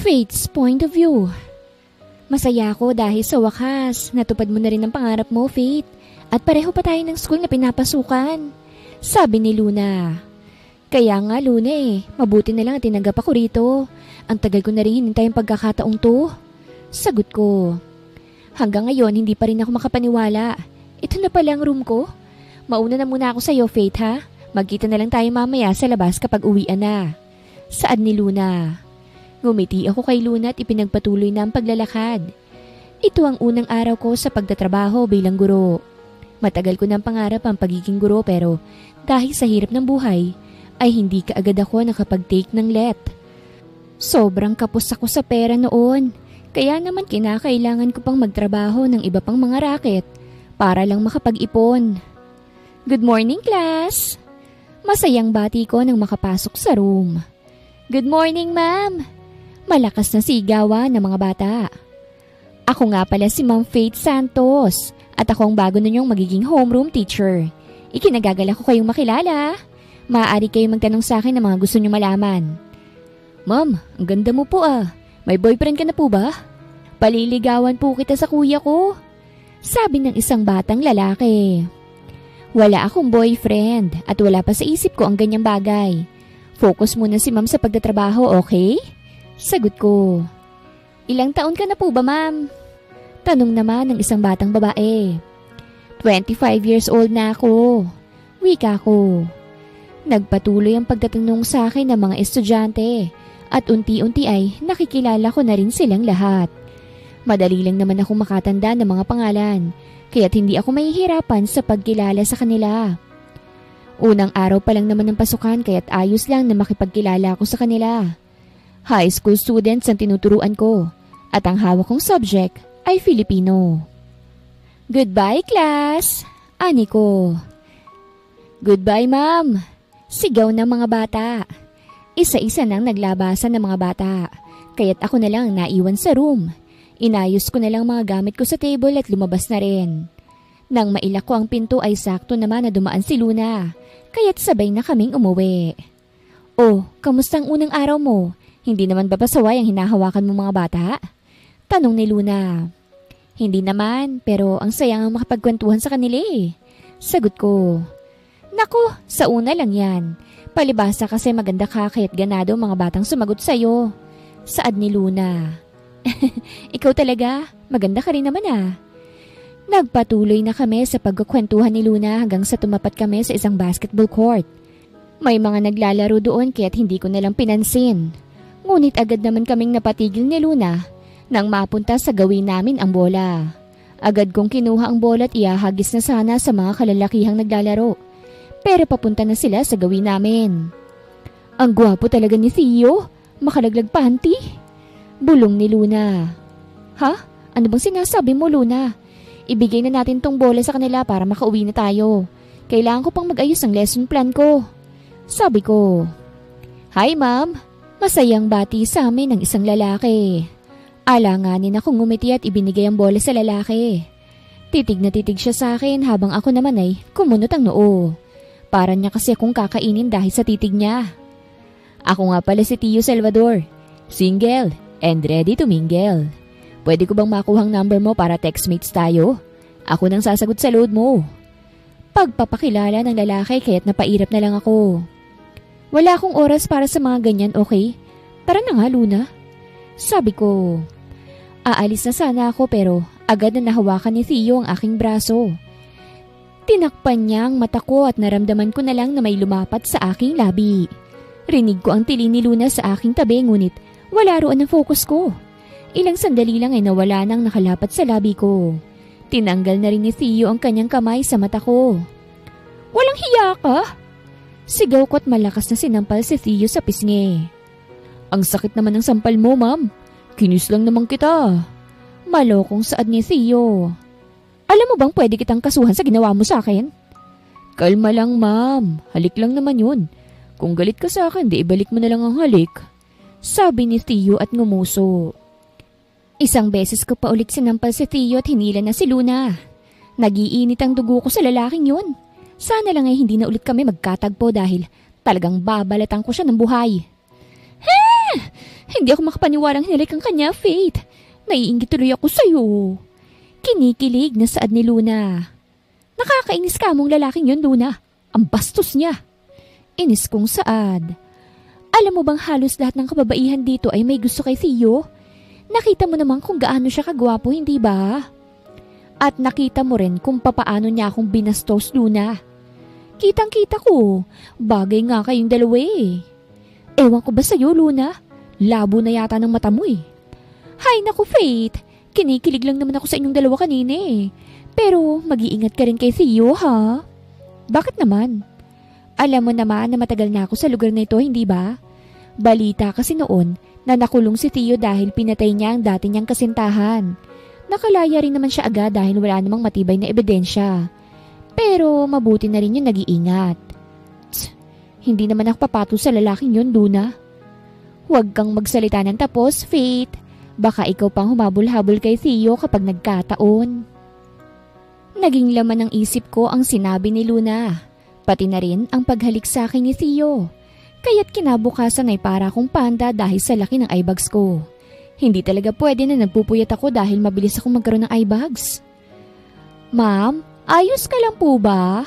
Faith's point of view. Masaya ako dahil sa wakas, natupad mo na rin ang pangarap mo, Faith. At pareho pa tayo ng school na pinapasukan. Sabi ni Luna. Kaya nga, Luna mabuti na lang at tinanggap ako rito. Ang tagal ko na rin hinintay ang pagkakataong to. Sagot ko. Hanggang ngayon, hindi pa rin ako makapaniwala. Ito na pala ang room ko. Mauna na muna ako sa'yo, Faith, ha? Magkita na lang tayo mamaya sa labas kapag uwian na. Saad ni Luna. Ngumiti ako kay Luna at ipinagpatuloy na ang paglalakad. Ito ang unang araw ko sa pagtatrabaho bilang guro. Matagal ko ng pangarap ang pagiging guro pero dahil sa hirap ng buhay ay hindi kaagad ako nakapag-take ng let. Sobrang kapos ako sa pera noon. Kaya naman kinakailangan ko pang magtrabaho ng iba pang mga racket para lang makapag-ipon. Good morning, class! Masayang bati ko nang makapasok sa room. Good morning, ma'am! Malakas na sigawan ng mga bata. Ako nga pala si Ma'am Faith Santos at ako ang bago ninyong magiging homeroom teacher. Ikinagagalak ko kayong makilala. Maaari kayong magtanong sa akin ng mga gusto nyo malaman. Ma'am, ang ganda mo po ah. May boyfriend ka na po ba? Paliligawan po kita sa kuya ko. Sabi ng isang batang lalaki. Wala akong boyfriend at wala pa sa isip ko ang ganyang bagay. Focus muna si ma'am sa pagtatrabaho, okay? Sagot ko. Ilang taon ka na po ba, ma'am? Tanong naman ng isang batang babae. 25 years old na ako. Wika ko. Nagpatuloy ang pagtatanong sa akin ng mga estudyante at unti-unti ay nakikilala ko na rin silang lahat. Madali lang naman ako makatanda ng mga pangalan kaya't hindi ako mahihirapan sa pagkilala sa kanila. Unang araw pa lang naman ng pasukan kaya't ayos lang na makipagkilala ako sa kanila. High school students ang tinuturuan ko at ang hawak kong subject ay Filipino. Goodbye, class! Ani ko. Goodbye, ma'am! Sigaw ng mga bata. Isa-isa nang naglabasan ng mga bata, kaya't ako na lang naiwan sa room. Inayos ko na lang mga gamit ko sa table at lumabas na rin. Nang mailak ko ang pinto ay sakto naman na dumaan si Luna, kaya't sabay na kaming umuwi. Oh, kamusta ang unang araw mo? Hindi naman ba pasaway ang hinahawakan mo mga bata? Tanong ni Luna. Hindi naman, pero ang sayang ang makapagkwentuhan sa kanila Sagot ko. Naku, sa una lang yan. Palibasa kasi maganda ka kaya't ganado mga batang sumagot sa'yo. Saad ni Luna. Ikaw talaga, maganda ka rin naman Nagpatuloy na kami sa pagkukwentuhan ni Luna hanggang sa tumapat kami sa isang basketball court. May mga naglalaro doon kaya't hindi ko nalang pinansin. Ngunit agad naman kaming napatigil ni Luna nang mapunta sa gawin namin ang bola. Agad kong kinuha ang bola at iahagis na sana sa mga kalalakihang naglalaro. Pero papunta na sila sa gawin namin. Ang gwapo talaga ni Theo, makalaglag panty. Bulong ni Luna. Ha? Ano bang sinasabi mo, Luna? Ibigay na natin tong bola sa kanila para makauwi na tayo. Kailangan ko pang mag-ayos ng lesson plan ko. Sabi ko. Hi, ma'am. Masayang bati sa amin ng isang lalaki. Alanganin akong ngumiti at ibinigay ang bola sa lalaki. Titig na titig siya sa akin habang ako naman ay kumunot ang noo. Para niya kasi akong kakainin dahil sa titig niya. Ako nga pala si Tio Salvador. Single and ready to mingle. Pwede ko bang makuhang number mo para textmates tayo? Ako nang sasagot sa load mo. Pagpapakilala ng lalaki kaya't napairap na lang ako. Wala akong oras para sa mga ganyan, okay? Tara na nga, Luna. Sabi ko. Aalis na sana ako pero agad na nahawakan ni Theo ang aking braso. Tinakpan niya ang mata ko at naramdaman ko na lang na may lumapat sa aking labi. Rinig ko ang tili ni Luna sa aking tabi ngunit wala roon ang focus ko. Ilang sandali lang ay nawala nang nakalapat sa labi ko. Tinanggal na rin ni Theo ang kanyang kamay sa mata ko. Walang hiya ka? Sigaw ko at malakas na sinampal si Theo sa pisngi. Ang sakit naman ng sampal mo, ma'am. Kinis lang naman kita. Malokong saad ni Theo. Alam mo bang pwede kitang kasuhan sa ginawa mo sa akin? Kalma lang, ma'am. Halik lang naman yun. Kung galit ka sa akin, di ibalik mo na lang ang halik. Sabi ni Theo at ngumuso. Isang beses ko pa ulit sinampal si Theo at hinila na si Luna. Nagiinit ang dugo ko sa lalaking yun. Sana lang ay hindi na ulit kami magkatagpo dahil Talagang babalatan ko siya ng buhay. Ha! Hindi ako makapaniwalang hinilik ang kanya, Faith. Naiinggit tuloy ako sa'yo. Kinikilig na saad ni Luna. Nakakainis ka mong lalaking yun, Luna. Ang bastos niya. Inis kong saad. Alam mo bang halos lahat ng kababaihan dito ay may gusto kay Theo? Nakita mo naman kung gaano siya kagwapo, hindi ba? At nakita mo rin kung papaano niya akong binastos, Luna. Kitang-kita ko. Bagay nga kayong dalawa eh. Ewan ko ba sa'yo, Luna? Labo na yata ng mata mo eh. Hay naku, Faith. Kinikilig lang naman ako sa inyong dalawa kanina eh. Pero mag-iingat ka rin kay Theo, ha? Bakit naman? Alam mo naman na matagal na ako sa lugar na ito, hindi ba? Balita kasi noon na nakulong si Theo dahil pinatay niya ang dati niyang kasintahan. Nakalaya rin naman siya agad dahil wala namang matibay na ebidensya. Pero mabuti na rin yung nag-iingat. Hindi naman ako papato sa lalaking yun, Luna. Huwag kang magsalita ng tapos, Faith. Baka ikaw pang humabol-habol kay Theo kapag nagkataon. Naging laman ng isip ko ang sinabi ni Luna. Pati na rin ang paghalik sa akin ni Theo. Kaya't kinabukasan ay para akong panda dahil sa laki ng eyebags ko. Hindi talaga pwede na nagpupuyat ako dahil mabilis akong magkaroon ng eyebags. Ma'am, ayos ka lang po ba?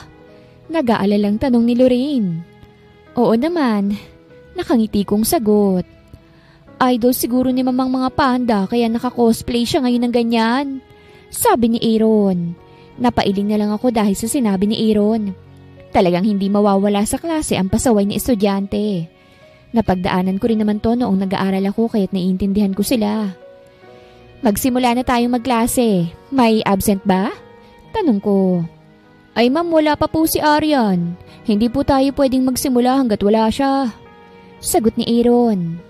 Nag-aalalang tanong ni Lorraine. Oo naman, nakangiti kong sagot. Idol siguro ni mamang mga panda kaya naka-cosplay siya ngayon ng ganyan. Sabi ni Aaron. Napailing na lang ako dahil sa sinabi ni Aaron. Talagang hindi mawawala sa klase ang pasaway ni estudyante. Napagdaanan ko rin naman to noong nag-aaral ako kaya't naiintindihan ko sila. Magsimula na tayong magklase. May absent ba? Tanong ko. Ay ma'am, wala pa po si Aryan. Hindi po tayo pwedeng magsimula hanggat wala siya. Sagot ni Aaron.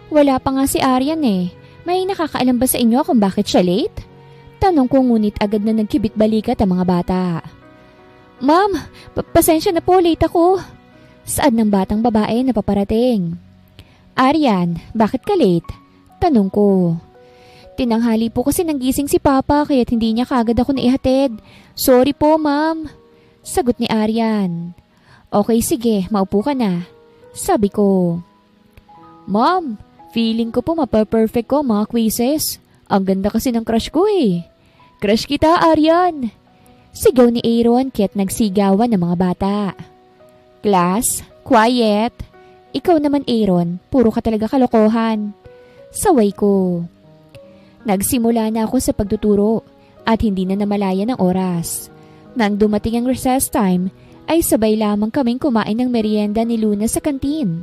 Wala pa nga si Aryan eh. May nakakaalam ba sa inyo kung bakit siya late? Tanong ko ngunit agad na nagkibit balikat ang mga bata. Ma'am, pasensya na po, late ako. Saad ng batang babae na paparating. Aryan, bakit ka late? Tanong ko. Tinanghali po kasi nanggising si Papa kaya't hindi niya kagad ako naihatid. Sorry po, ma'am. Sagot ni Aryan. Okay, sige, maupo ka na. Sabi ko. Ma'am, feeling ko po mapaperfect ko mga quizzes. Ang ganda kasi ng crush ko eh. Crush kita, Aryan. Sigaw ni Aaron kaya't nagsigawan ng mga bata. Class, quiet. Ikaw naman, Aaron, puro ka talaga kalokohan. Saway ko. Nagsimula na ako sa pagtuturo at hindi na namalaya ng oras. Nang dumating ang recess time, ay sabay lamang kaming kumain ng merienda ni Luna sa kantin.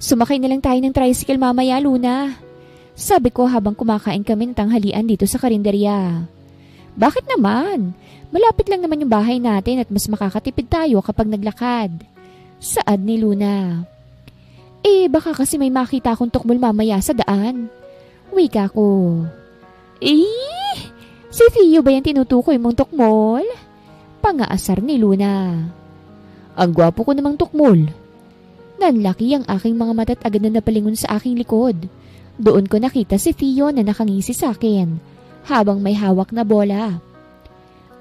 Sumakay na lang tayo ng tricycle mamaya, Luna. Sabi ko habang kumakain kami ng tanghalian dito sa karinderya. Bakit naman? Malapit lang naman yung bahay natin at mas makakatipid tayo kapag naglakad. Saad ni Luna. Eh baka kasi may makita akong tukmol mamaya sa daan. Wika ko. Eh, si Theo ba yung tinutukoy mong tukmol? Pangaasar ni Luna. Ang gwapo ko namang tukmol. Nanlaki ang aking mga mata't agad na napalingon sa aking likod. Doon ko nakita si Theo na nakangisi sa akin habang may hawak na bola.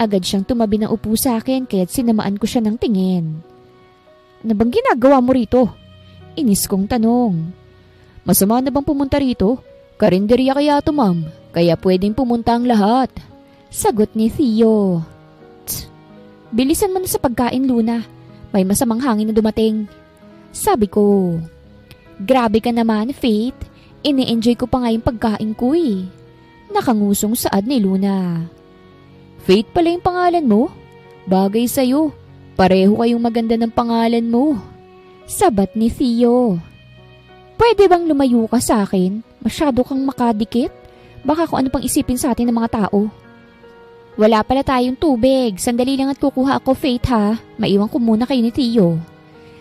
Agad siyang tumabi ng upo sa akin kaya't sinamaan ko siya ng tingin. Ano bang ginagawa mo rito? Inis kong tanong. Masama na bang pumunta rito? Karinderya kaya to, ma'am. Kaya pwedeng pumunta ang lahat. Sagot ni Theo. Bilisan mo na sa pagkain, Luna. May masamang hangin na dumating. Sabi ko. Grabe ka naman, Faith. Ini-enjoy ko pa nga yung pagkain ko eh. Nakangusong saad ni Luna. Faith pala yung pangalan mo? Bagay sa'yo. Pareho kayong maganda ng pangalan mo. Sabat ni Theo. Pwede bang lumayo ka sa akin? Masyado kang makadikit. Baka kung ano pang isipin sa atin ng mga tao. Wala pala tayong tubig. Sandali lang at kukuha ako, Faith ha. Maiwan ko muna kayo ni Theo.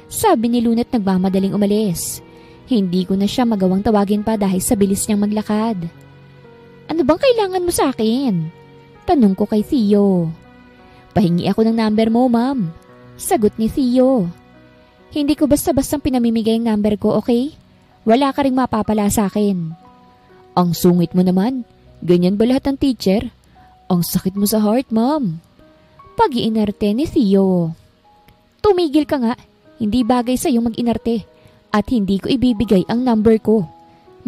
Sabi ni Luna at nagmamadaling umalis. Hindi ko na siya magawang tawagin pa dahil sa bilis niyang maglakad. Ano bang kailangan mo sa akin? Tanong ko kay Theo. Pahingi ako ng number mo, ma'am. Sagot ni Theo. Hindi ko basta-bastang pinamimigay ang number ko, okay? Wala ka ring mapapala sa akin. Ang sungit mo naman. Ganyan ba lahat ng teacher? Ang sakit mo sa heart, ma'am. Pag-iinarte ni Theo. Tumigil ka nga. Hindi bagay sa'yo mag-inarte at hindi ko ibibigay ang number ko.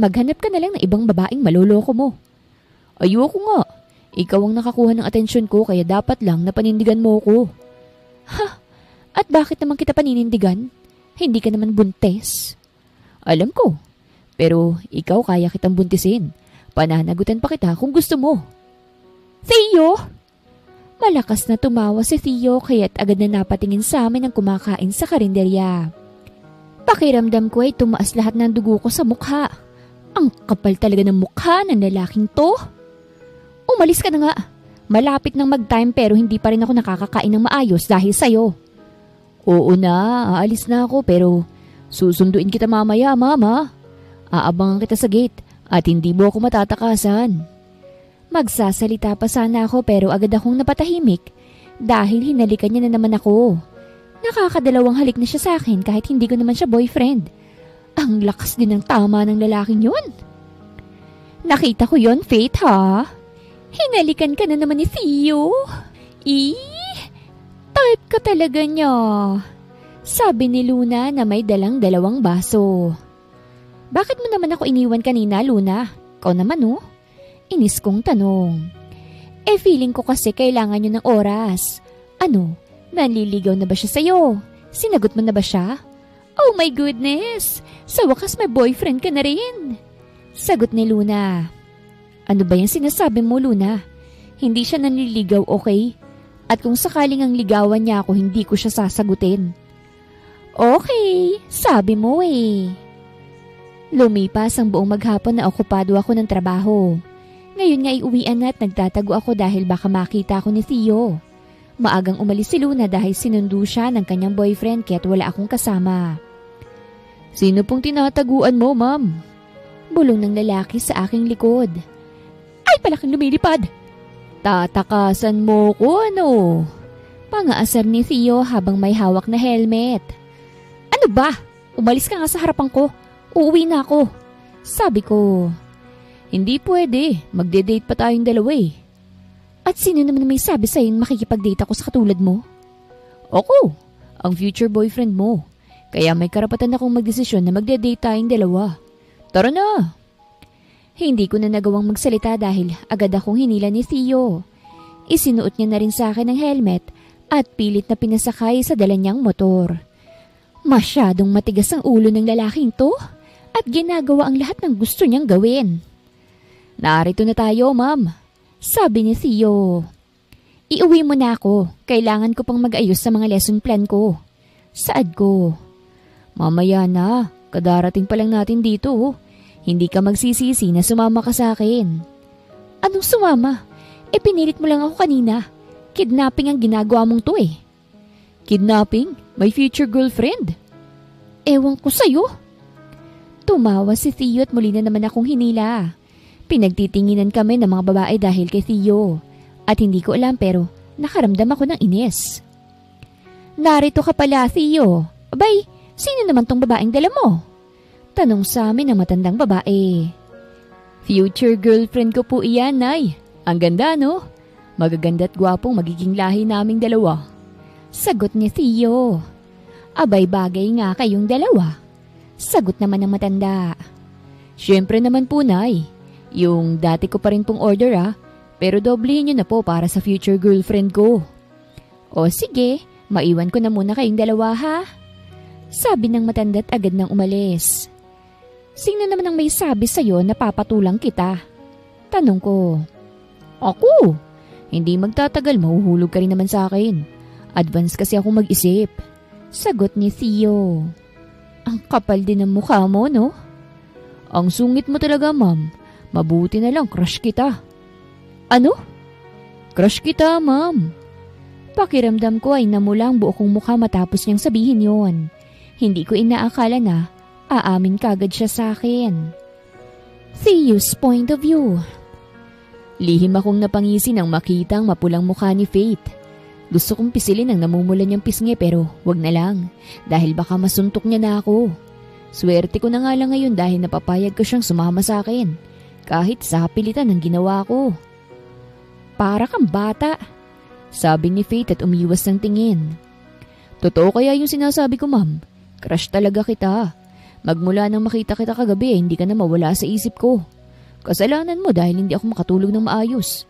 Maghanap ka na lang ng ibang babaeng maloloko mo. Ayoko nga. Ikaw ang nakakuha ng atensyon ko kaya dapat lang na panindigan mo ko. Ha? At bakit naman kita paninindigan? Hindi ka naman buntes. Alam ko. Pero ikaw kaya kitang buntisin. Pananagutan pa kita kung gusto mo. Theo! Malakas na tumawa si Theo kaya't agad na napatingin sa amin ang kumakain sa karinderya. Pakiramdam ko ay tumaas lahat ng dugo ko sa mukha. Ang kapal talaga ng mukha ng lalaking to. Umalis ka na nga. Malapit nang mag-time pero hindi pa rin ako nakakakain ng maayos dahil sa'yo. Oo na, aalis na ako pero susunduin kita mamaya, mama. Aabangan kita sa gate at hindi mo ako matatakasan. Magsasalita pa sana ako pero agad akong napatahimik dahil hinalikan niya na naman ako. Nakakadalawang halik na siya sa akin kahit hindi ko naman siya boyfriend. Ang lakas din ng tama ng lalaking yun. Nakita ko yon, Faith, ha? Hinalikan ka na naman ni Theo. Type ka talaga niya. Sabi ni Luna na may dalang dalawang baso. Bakit mo naman ako iniwan kanina, Luna? Ikaw naman, oh. Inis kong tanong. Feeling ko kasi kailangan nyo ng oras. Ano, nanliligaw na ba siya sa'yo? Sinagot mo na ba siya? Oh my goodness! Sa wakas may boyfriend ka na rin. Sagot ni Luna. Ano ba yung sinasabi mo, Luna? Hindi siya nanliligaw, okay? At kung sakaling ang ligawan niya ako, hindi ko siya sasagutin. Okay, sabi mo eh. Lumipas ang buong maghapon na okupado ako ng trabaho. Ngayon nga iuwian na at nagtatago ako dahil baka makita ako ni Theo. Maagang umalis si Luna dahil sinundo siya ng kanyang boyfriend kaya't wala akong kasama. Sino pong tinataguan mo, ma'am? Bulong ng lalaki sa aking likod. Ay, palaking lumilipad! Tatakasan mo ko, ano? Pangaasar ni Theo habang may hawak na helmet. Ano ba? Umalis ka nga sa harapan ko. Uuwi na ako. Sabi ko. Hindi pwede. Magde-date pa tayong dalawa eh. At sino naman may sabi sa'yo makikipag-date ako sa katulad mo? Ako, ang future boyfriend mo. Kaya may karapatan akong magdesisyon na magde-date tayong dalawa. Tara na! Hindi ko na nagawang magsalita dahil agad akong hinila ni Theo. Isinuot niya na rin sa akin ang helmet at pilit na pinasakay sa dala niyang motor. Masyadong matigas ang ulo ng lalaking to at ginagawa ang lahat ng gusto niyang gawin. Narito na tayo, ma'am. Sabi ni Theo. Iuwi mo na ako. Kailangan ko pang mag-ayos sa mga lesson plan ko. Saad ko. Mamaya na. Kadarating pa lang natin dito. Hindi ka magsisisi na sumama ka sa akin. Anong sumama? Pinilit mo lang ako kanina. Kidnapping ang ginagawa mong to eh. Kidnapping? My future girlfriend? Ewan ko sa'yo. Tumawa si Theo at muli na naman akong hinila. Pinagtitinginan kami ng mga babae dahil kay Theo. At hindi ko alam pero nakaramdam ako ng inis. Narito ka pala, Theo. Abay, sino naman tong babaeng dala mo? Tanong sa amin ng matandang babae. Future girlfriend ko po iyan, Nay. Ang ganda, no? Magaganda at gwapong magiging lahi naming dalawa. Sagot ni Theo. Abay, bagay nga kayong dalawa. Sagot naman ng matanda. Siyempre naman po, Nay. Yung dati ko pa rin pong order pero doblehin nyo na po para sa future girlfriend ko. O sige, maiwan ko na muna kayong dalawa ha. Sabi ng matanda't agad nang umalis. Sino naman ang may sabi sa'yo na papatulang kita? Tanong ko. Ako! Hindi magtatagal, mahuhulog ka rin naman sa akin. Advance kasi ako mag-isip. Sagot ni Theo. Ang kapal din ng mukha mo, no? Ang sungit mo talaga, ma'am. Mabuti na lang, crush kita. Ano? Crush kita, ma'am. Pakiramdam ko ay namula ang buo kong mukha matapos niyang sabihin yon. Hindi ko inaakala na aamin kagad siya sa akin. Theo's point of view. Lihim akong napangisi nang makita ang mapulang mukha ni Faith. Gusto kong pisilin ang namumulan niyang pisngi pero wag na lang dahil baka masuntok niya na ako. Swerte ko na nga lang ngayon dahil napapayag ko siyang sumama sa akin. Kahit sa pilitan ang ginawa ko. Para kang bata, sabi ni Faith at umiwas ng tingin. Totoo kaya yung sinasabi ko, ma'am? Crush talaga kita. Magmula nang makita kita kagabi, hindi ka na mawala sa isip ko. Kasalanan mo dahil hindi ako makatulog ng maayos.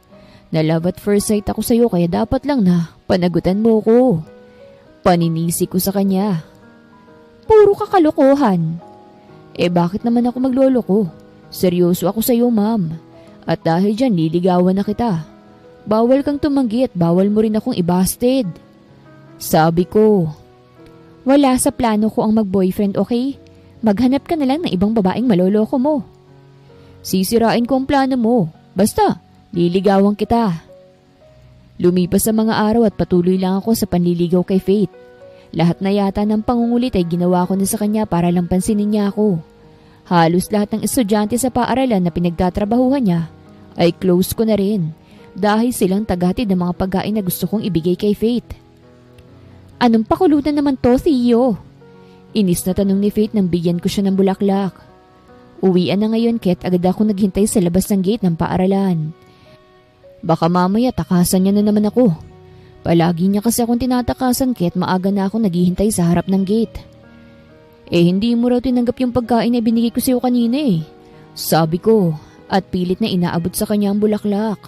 Na love at first sight ako sa'yo kaya dapat lang na panagutan mo ko. Paninisi ko sa kanya. Puro kakalokohan. Bakit naman ako magloloko? Seryoso ako sa'yo, ma'am. At dahil dyan, liligawan na kita. Bawal kang tumanggi at bawal mo rin akong ibasted. Sabi ko. Wala sa plano ko ang mag-boyfriend, okay? Maghanap ka na lang ng ibang babaeng maloloko mo. Sisirain ko ang plano mo. Basta, liligawan kita. Lumipas ang mga araw at patuloy lang ako sa panliligaw kay Faith. Lahat na yata ng pangungulit ay ginawa ko na sa kanya para lang pansinin niya ako. Halos lahat ng estudyante sa paaralan na pinagtatrabahuhan niya ay close ko na rin dahil silang tagahatid ng mga pagkain na gusto kong ibigay kay Faith. Anong pakulutan naman to, Theo? Inis na tanong ni Faith nang bigyan ko siya ng bulaklak. Uwian na ngayon, Ket, agad ako naghintay sa labas ng gate ng paaralan. Baka mamaya takasan niya na naman ako. Palagi niya kasi akong tinatakasan, Ket, maaga na ako naghihintay sa harap ng gate. Hindi mo raw tinanggap yung pagkain na binigay ko sa'yo kanina eh. Sabi ko, at pilit na inaabot sa kanya ang bulaklak.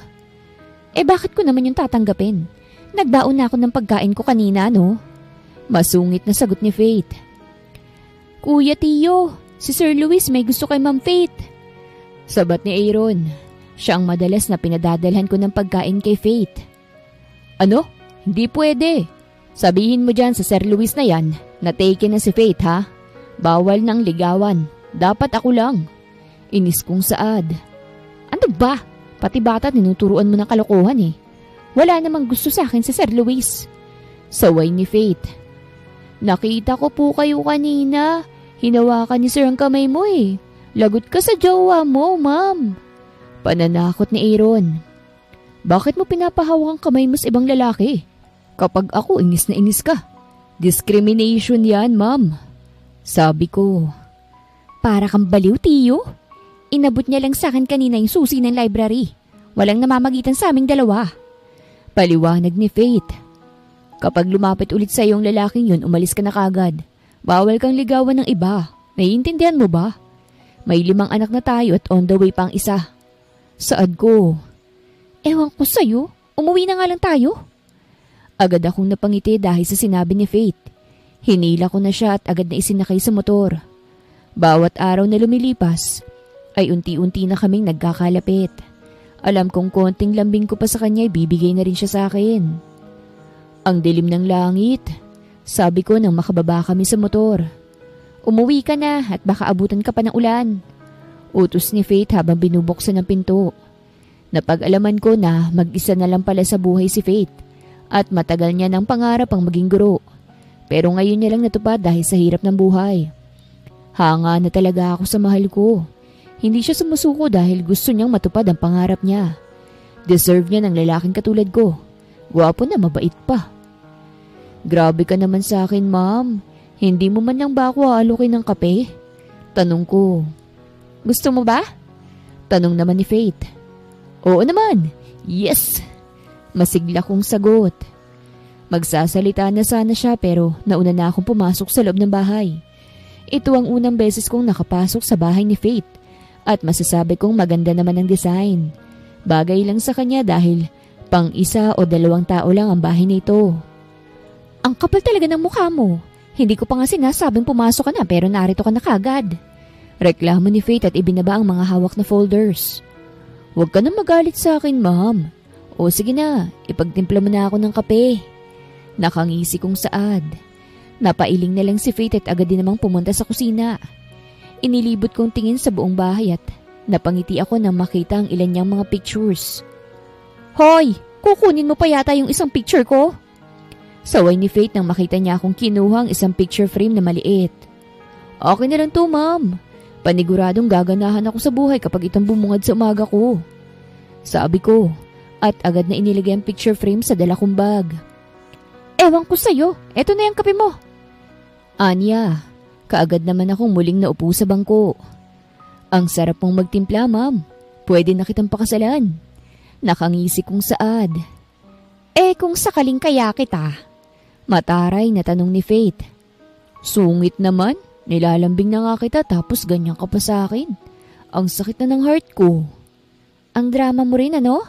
Bakit ko naman yung tatanggapin? Nagbaon na ako ng pagkain ko kanina, no? Masungit na sagot ni Faith. Kuya Tio, si Sir Luis may gusto kay Ma'am Faith. Sabat ni Aaron. Siya ang madalas na pinadadalhan ko ng pagkain kay Faith. Ano? Hindi pwede. Sabihin mo dyan sa Sir Luis na yan na taken na si Faith, ha? Bawal nang ligawan. Dapat ako lang. Inis kong saad. Ano ba? Pati bata tinuturuan mo ng kalokohan eh. Wala namang gusto sa akin si Sir Luis. Saway ni Faith. Nakita ko po kayo kanina. Hinawakan ni Sir ang kamay mo eh. Lagot ka sa jowa mo, ma'am. Pananakot ni Aaron. Bakit mo pinapahawak ang kamay mo sa ibang lalaki? Kapag ako, inis na inis ka. Discrimination yan, ma'am. Sabi ko. Para kang baliw, Tiyo. Inabot niya lang sa akin kanina yung susi ng library. Walang namamagitan sa aming dalawa. Paliwanag ni Faith. Kapag lumapit ulit sa iyong lalaking yun, umalis ka na kagad. Bawal kang ligawan ng iba. Naiintindihan mo ba? May 5 anak na tayo at on the way pa ang isa. Saad ko. Ewan ko sa'yo. Umuwi na nga lang tayo. Agad akong napangiti dahil sa sinabi ni Faith. Hinila ko na siya at agad na isinakay sa motor. Bawat araw na lumilipas, ay unti-unti na kaming nagkakalapit. Alam kong konting lambing ko pa sa kanya ay bibigay na rin siya sa akin. Ang dilim ng langit, sabi ko nang makababa kami sa motor. Umuwi ka na at baka abutan ka pa ng ulan. Utos ni Faith habang binubuksan ang pinto. Napag-alaman ko na mag-isa na lang pala sa buhay si Faith at matagal niya ng pangarap ang maging guro. Pero ngayon niya lang natupad dahil sa hirap ng buhay. Hanga na talaga ako sa mahal ko. Hindi siya sumusuko dahil gusto niyang matupad ang pangarap niya. Deserve niya ng lalaking katulad ko. Gwapo na mabait pa. Grabe ka naman sa akin, ma'am. Hindi mo man lang ba ako aalukin ng kape? Tanong ko. Gusto mo ba? Tanong naman ni Faith. Oo naman. Yes. Masigla kong sagot. Magsasalita na sana siya pero nauna na akong pumasok sa loob ng bahay. Ito ang unang beses kong nakapasok sa bahay ni Faith. At masasabi kong maganda naman ang design. Bagay lang sa kanya dahil pang 1 o 2 tao lang ang bahay nito. Ang kapal talaga ng mukha mo. Hindi ko pa nga sinasabing pumasok ka na pero narito ka na kagad. Reklamo ni Faith at ibinaba ang mga hawak na folders. Huwag ka na magalit sa akin, ma'am. O sige na, ipagtimpla mo na ako ng kape. Nakangisi kong saad. Napailing na lang si Faith at agad din namang pumunta sa kusina. Inilibot kong tingin sa buong bahay at napangiti ako nang makita ang ilan niyang mga pictures. Hoy! Kukunin mo pa yata yung isang picture ko? Saway ni Faith nang makita niya akong kinuha ang isang picture frame na maliit. Okay na lang to, ma'am. Paniguradong gaganahan ako sa buhay kapag itong bumungad sa umaga ko. Sabi ko at agad na inilagay ang picture frame sa dala kong bag. Ewan ko sa'yo. Eto na yung kape mo. Anya. Kaagad naman akong muling naupo sa bangko. Ang sarap mong magtimpla, ma'am. Pwede na kitang pakasalan. Nakangisi kong saad. Kung sakaling kaya kita. Mataray na tanong ni Faith. Sungit naman, nilalambing na nga kita tapos ganyan ka pa sa akin. Ang sakit na ng heart ko. Ang drama mo rin ano?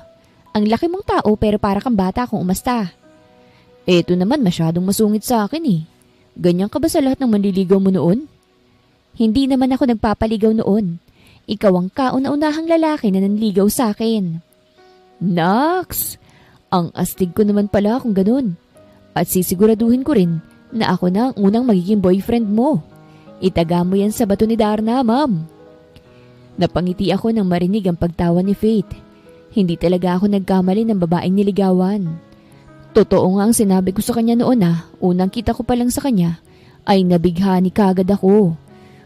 Ang laki mong tao pero para kang bata kung umasta. Eto naman masyadong masungit sa akin eh. Ganyan ka ba sa lahat ng manliligaw mo noon? Hindi naman ako nagpapaligaw noon. Ikaw ang kauna-unahang lalaki na nanligaw sa akin. Naks! Ang astig ko naman pala kung ganun. At sisiguraduhin ko rin na ako na ang unang magiging boyfriend mo. Itaga mo yan sa bato ni Darna, ma'am. Napangiti ako nang marinig ang pagtawa ni Faith. Hindi talaga ako nagkamali ng babaeng niligawan. Totoo nga ang sinabi ko sa kanya noon unang kita ko pa lang sa kanya ay nabighani kagad ako.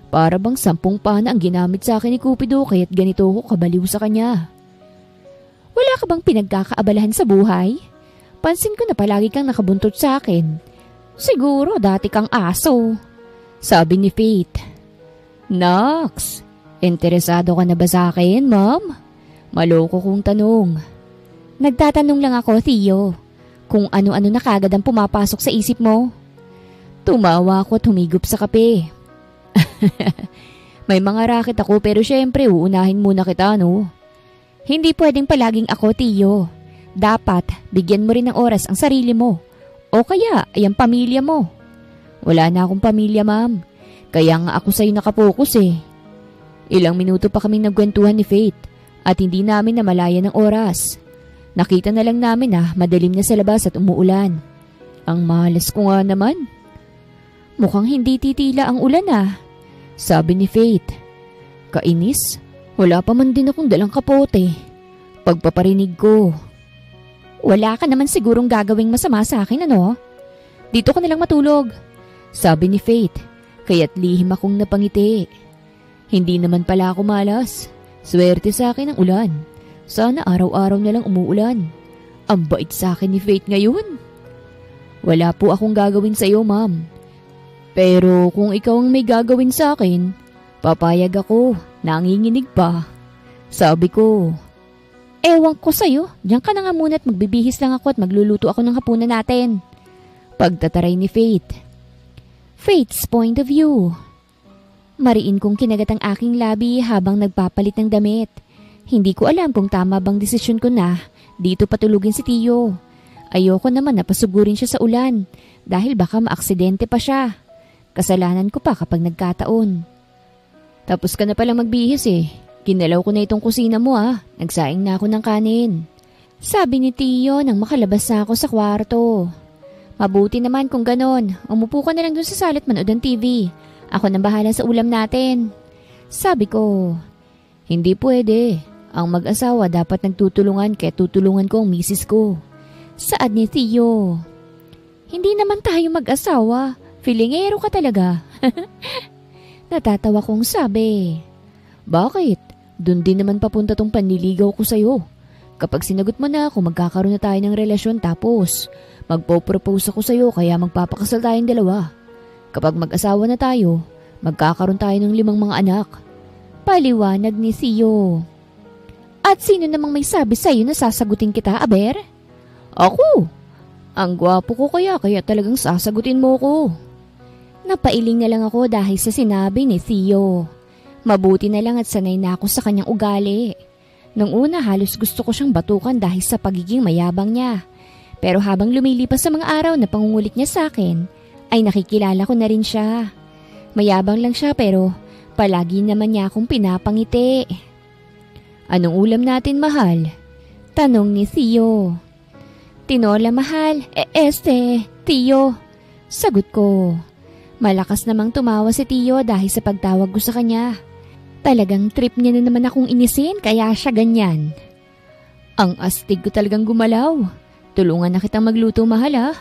Para bang 10 pana ang ginamit sa akin ni Cupido kaya't ganito ako kabaliw sa kanya. Wala ka bang pinagkakaabalahan sa buhay? Pansin ko na palagi kang nakabuntot sa akin. Siguro dati kang aso. Sabi ni Faith. Naks, interesado ka na ba sa akin, ma'am? Maloko kong tanong. Nagtatanong lang ako, Theo. Kung ano-ano na kagad ang pumapasok sa isip mo. Tumawa ako at humigop sa kape. May mga raket ako pero syempre uunahin muna kita, no? Hindi pwedeng palaging ako, Theo. Dapat bigyan mo rin ng oras ang sarili mo. O kaya ay ang pamilya mo. Wala na akong pamilya, ma'am. Kaya nga ako sa'yo nakapokus eh. Ilang minuto pa kaming nagkwentuhan ni Faith at hindi namin namalayan ng oras. Nakita na lang namin madilim na sa labas at umuulan. Ang malas ko nga naman. Mukhang hindi titila ang ulan sabi ni Faith. Kainis, wala pa man din akong dalang kapote. Pagpaparinig ko. Wala ka naman sigurong gagawing masama sa akin, ano? Dito ka nalang matulog, sabi ni Faith, kaya't lihim akong napangiti. Hindi naman pala ako malas. Swerte sa akin ang ulan. Sana araw-araw na lang umuulan. Ang bait sa akin ni Faith ngayon. Wala po akong gagawin sa iyo, ma'am. Pero kung ikaw ang may gagawin sa akin, papayag ako, nanginginig pa. Sabi ko. Ewan ko sa'yo, diyan ka na nga muna at magbibihis lang ako at magluluto ako ng hapunan natin. Pagtataray ni Faith. Faith's point of view. Mariin kong kinagat ang aking labi habang nagpapalit ng damit. Hindi ko alam kung tama bang desisyon ko na dito patulugin si Tio. Ayoko naman na pasugurin siya sa ulan dahil baka maaksidente pa siya. Kasalanan ko pa kapag nagkataon. Tapos ka na palang magbihis eh. Ginalaw ko na itong kusina mo Nagsaing na ako ng kanin. Sabi ni Tio nang makalabas na ako sa kwarto. Mabuti naman kung ganon. Umupo ka na lang dun sa salit manood ng TV. Ako nang bahala sa ulam natin. Sabi ko, hindi pwede. Ang mag-asawa dapat nagtutulungan kaya tutulungan ko ang misis ko. Saad ni Tio. Hindi naman tayo mag-asawa. Filingero ka talaga. Natatawa kong sabi. Bakit? Doon din naman papunta tong panliligaw ko sa'yo. Kapag sinagot mo na ako, magkakaroon na tayo ng relasyon tapos magpo-propose ako sa'yo kaya magpapakasal tayong dalawa. Kapag mag-asawa na tayo, magkakaroon tayo ng 5 mga anak. Paliwanag ni Theo. At sino namang may sabi sa'yo na sasagutin kita, Aber? Ako. Ang gwapo ko kaya talagang sasagutin mo ko. Napailing na lang ako dahil sa sinabi ni Theo. Mabuti na lang at sanay na ako sa kanyang ugali. Nung una halos gusto ko siyang batukan dahil sa pagiging mayabang niya. Pero habang lumilipas sa mga araw na pangungulit niya sa akin, ay nakikilala ko na rin siya. Mayabang lang siya pero palagi naman niya akong pinapangiti. Anong ulam natin, mahal? Tanong ni Theo. Tinola, mahal. Theo. Sagot ko. Malakas namang tumawa si Tio dahil sa pagtawag ko sa kanya. Talagang trip niya na naman akong inisin kaya siya ganyan. Ang astig ko talagang gumalaw. Tulungan na kitang magluto, mahal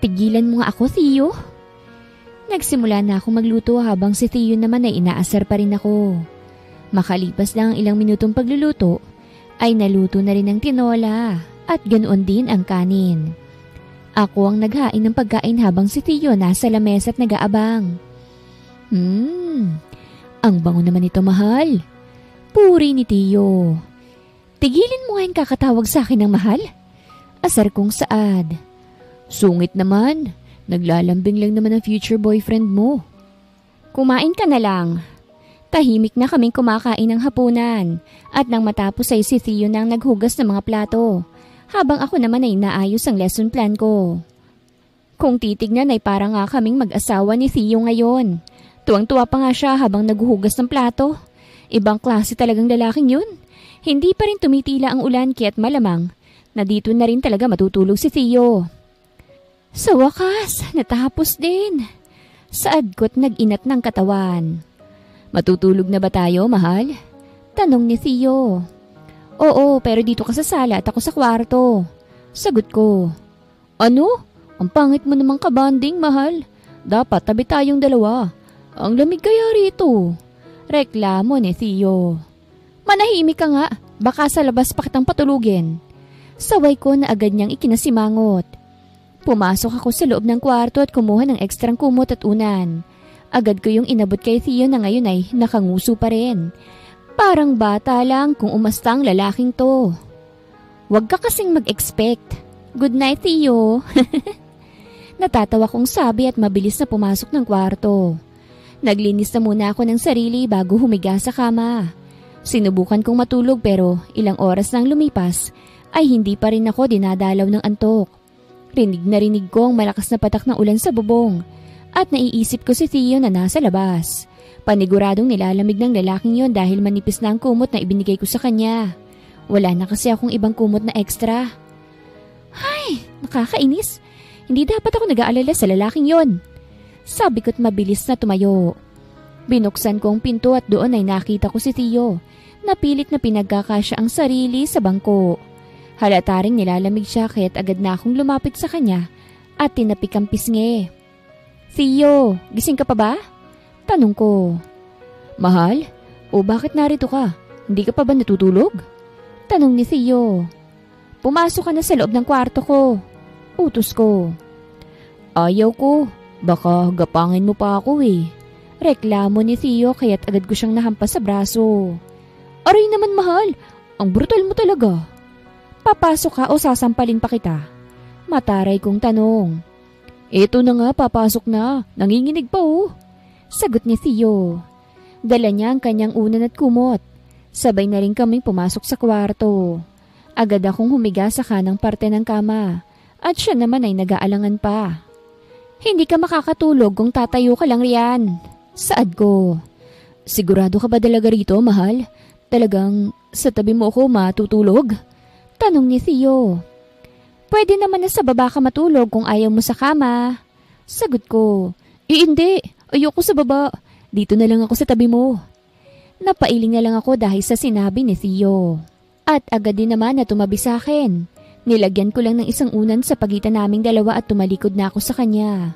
Tigilan mo nga ako, Tio. Nagsimula na akong magluto habang si Tio naman ay inaasar pa rin ako. Makalipas lang ang ilang minutong pagluluto ay naluto na rin ang tinola at ganoon din ang kanin. Ako ang naghain ng pagkain habang si Tio nasa lamesa at nag-aabang. Ang bango naman ito, mahal. Puri ni Tio. Tigilin mo nga yung kakatawag sa akin ng mahal. Asar kong saad. Sungit naman. Naglalambing lang naman ang future boyfriend mo. Kumain ka na lang. Tahimik na kaming kumakain ng hapunan at nang matapos ay si Theo nang naghugas ng mga plato habang ako naman ay naayos ang lesson plan ko. Kung titignan ay parang nga kaming mag-asawa ni Theo ngayon. Tuwang-tuwa pa nga siya habang naghuhugas ng plato. Ibang klase talagang lalaking yun. Hindi pa rin tumitila ang ulan kaya't malamang na dito na rin talaga matutulog si Theo. Sa wakas, natapos din. Saad ko't nag-inat ng katawan. Matutulog na ba tayo, mahal? Tanong ni Theo. Oo, pero dito ka sa sala at ako sa kwarto. Sagot ko. Ano? Ang pangit mo namang kabanding, mahal. Dapat tabi tayong dalawa. Ang lamig kaya rito. Reklamo ni Theo. Manahimik ka nga. Baka sa labas pa kitang patulugin. Saway ko na agad niyang ikinasimangot. Pumasok ako sa loob ng kwarto at kumuha ng ekstrang kumot at unan. Agad ko yung inabot kay Theo na ngayon ay nakanguso pa rin. Parang bata lang kung umasta ang lalaking to. Huwag ka kasing mag-expect. Good night, Theo. Natatawa kong sabi at mabilis na pumasok ng kwarto. Naglinis na muna ako ng sarili bago humiga sa kama. Sinubukan kong matulog pero ilang oras nang lumipas ay hindi pa rin ako dinadalaw ng antok. Rinig na rinig ko ang malakas na patak ng ulan sa bubong at naiisip ko si Theo na nasa labas. Paniguradong nilalamig ng lalaking yon dahil manipis na ang kumot na ibinigay ko sa kanya. Wala na kasi akong ibang kumot na extra. Ay, nakakainis. Hindi dapat ako nag-aalala sa lalaking yon. Sabi ko't mabilis na tumayo. Binuksan ko ang pinto at doon ay nakita ko si Theo. Napilit na pinagkakasya ang sarili sa bangko. Halata ring nilalamig siya kaya't agad na akong lumapit sa kanya at tinapik ang pisngi. Theo, gising ka pa ba? Tanong ko. Mahal? O bakit narito ka? Hindi ka pa ba natutulog? Tanong ni Theo. Pumasok ka na sa loob ng kwarto ko. Utos ko. Ayaw ko. Baka gapangin mo pa ako eh. Reklamo ni Theo kaya't agad ko siyang nahampas sa braso. Aray naman mahal, ang brutal mo talaga. Papasok ka o sasampalin pa kita? Mataray kong tanong. Eto na nga, papasok na. Nanginginig pa oh. Sagot ni Theo. Dala niya ang kanyang unan at kumot. Sabay na rin kaming pumasok sa kwarto. Agad akong humiga sa kanang parte ng kama. At siya naman ay nag-aalangan pa. Hindi ka makakatulog kung tatayo ka lang riyan. Saad ko. Sigurado ka ba talaga rito, mahal? Talagang sa tabi mo ako matutulog? Tanong ni Theo. Pwede naman na sa baba ka matulog kung ayaw mo sa kama. Sagot ko. Hindi. Ayoko sa baba. Dito na lang ako sa tabi mo. Napailing na lang ako dahil sa sinabi ni Theo. At agad din naman na tumabi sa akin. Nilagyan ko lang ng isang unan sa pagitan naming dalawa at tumalikod na ako sa kanya.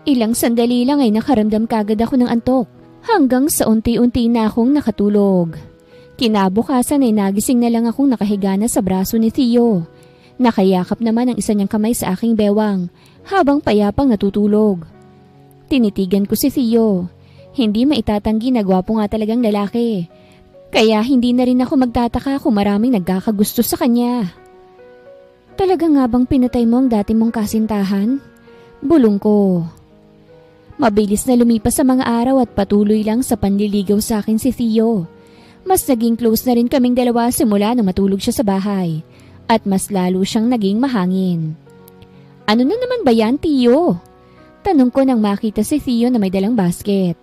Ilang sandali lang ay nakaramdam kagad ako ng antok. Hanggang sa unti-unti na akong nakatulog. Kinabukasan ay nagising na lang akong nakahiga na sa braso ni Theo. Nakayakap naman ang isa niyang kamay sa aking bewang habang payapang natutulog. Tinitigan ko si Theo. Hindi maitatanggi na gwapo nga talagang lalaki. Kaya hindi na rin ako magtataka kung maraming nagkakagusto sa kanya. Talaga nga bang pinatay mo ang dati mong kasintahan? Bulong ko. Mabilis na lumipas sa mga araw at patuloy lang sa panliligaw sa akin si Theo. Mas naging close na rin kaming dalawa simula nang matulog siya sa bahay. At mas lalo siyang naging mahangin. Ano na naman ba yan, Theo? Tanong ko nang makita si Theo na may dalang basket.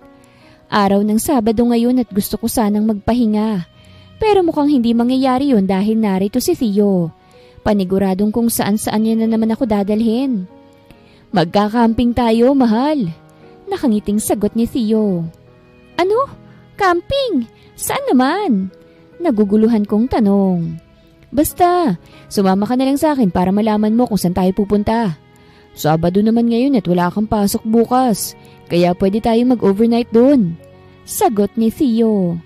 Araw ng Sabado ngayon at gusto ko sanang magpahinga. Pero mukhang hindi mangyayari yun dahil narito si Theo. Paniguradong kung saan-saan niya na naman ako dadalhin. Magkakamping tayo, mahal. Nakangiting sagot ni Theo. Ano? Camping? Saan naman? Naguguluhan kong tanong. Basta, sumama ka na lang sa akin para malaman mo kung saan tayo pupunta. Sabado naman ngayon at wala kang pasok bukas, kaya pwede tayong mag-overnight doon. Sagot ni Theo.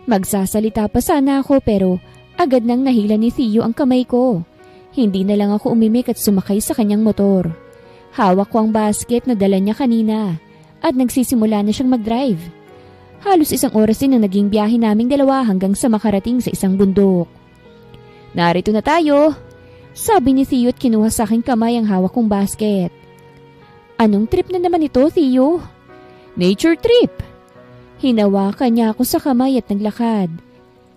Magsasalita pa sana ako pero agad nang nahila ni Theo ang kamay ko. Hindi na lang ako umimik at sumakay sa kanyang motor. Hawak ko ang basket na dala niya kanina at nagsisimula na siyang mag-drive. Halos 1 oras din ang naging biyahe naming dalawa hanggang sa makarating sa isang bundok. Narito na tayo. Sabi ni Theo at kinuha sa aking kamay ang hawak kong basket. Anong trip na naman ito, Theo? Nature trip. Hinawakan niya ako sa kamay at naglakad.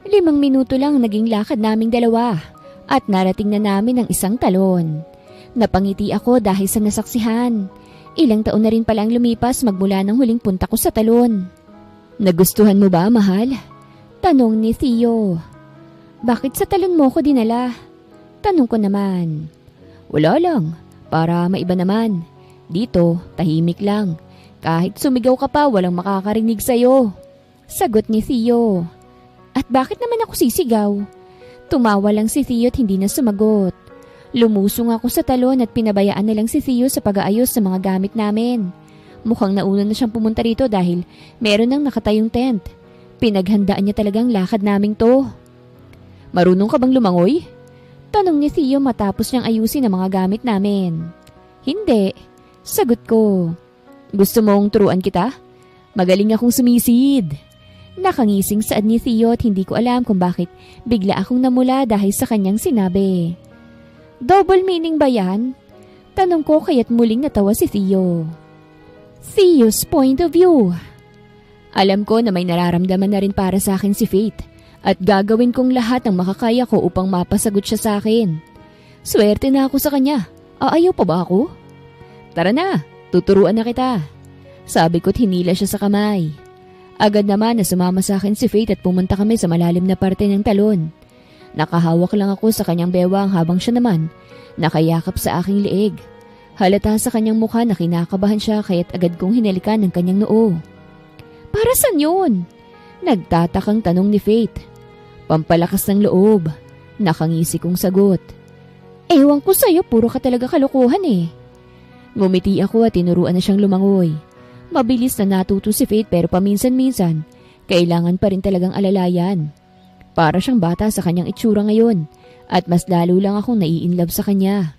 5 minuto lang naging lakad naming dalawa at narating na namin ang isang talon. Napangiti ako dahil sa nasaksihan. Ilang taon na rin palang lumipas magmula ng huling punta ko sa talon. Nagustuhan mo ba, mahal? Tanong ni Theo. Bakit sa talon mo ko dinala? Tanong ko naman. Wala lang, para maiba naman. Dito, tahimik lang. Kahit sumigaw ka pa, walang makakarinig sa'yo. Sagot ni Theo. At bakit naman ako sisigaw? Tumawa lang si Theo at hindi na sumagot. Lumusong ako sa talon at pinabayaan na lang si Theo sa pag-aayos sa mga gamit namin. Mukhang nauna na siyang pumunta rito dahil meron nang nakatayong tent. Pinaghandaan niya talagang lakad naming to. Marunong ka bang lumangoy? Tanong ni Theo matapos niyang ayusin ang mga gamit namin. Hindi. Sagot ko. Gusto mong turuan kita? Magaling akong sumisid. Nakangising saad ni Theo at hindi ko alam kung bakit bigla akong namula dahil sa kanyang sinabi. Double meaning ba yan? Tanong ko kaya't muling natawa si Theo. Theo's point of view. Alam ko na may nararamdaman na rin para sa akin si Faith at gagawin kong lahat ng makakaya ko upang mapasagot siya sa akin. Swerte na ako sa kanya. Aayaw pa ba ako? Tara na, tuturuan na kita. Sabi ko't hinila siya sa kamay. Agad naman na sumama sa akin si Faith at pumunta kami sa malalim na parte ng talon. Nakahawak lang ako sa kanyang bewang habang siya naman nakayakap sa aking leeg. Halata sa kanyang mukha na kinakabahan siya kaya't agad kong hinalikan ng kanyang noo. Para saan yun? Nagtatakang tanong ni Faith. Pampalakas ng loob. Nakangisi kong sagot. Ewan ko sa'yo, puro ka talaga kalokohan eh. Ngumiti ako at tinuruan na siyang lumangoy. Mabilis na natuto si Faith pero paminsan-minsan, kailangan pa rin talagang alalayan. Para siyang bata sa kanyang itsura ngayon at mas lalo lang akong nai-inlove sa kanya.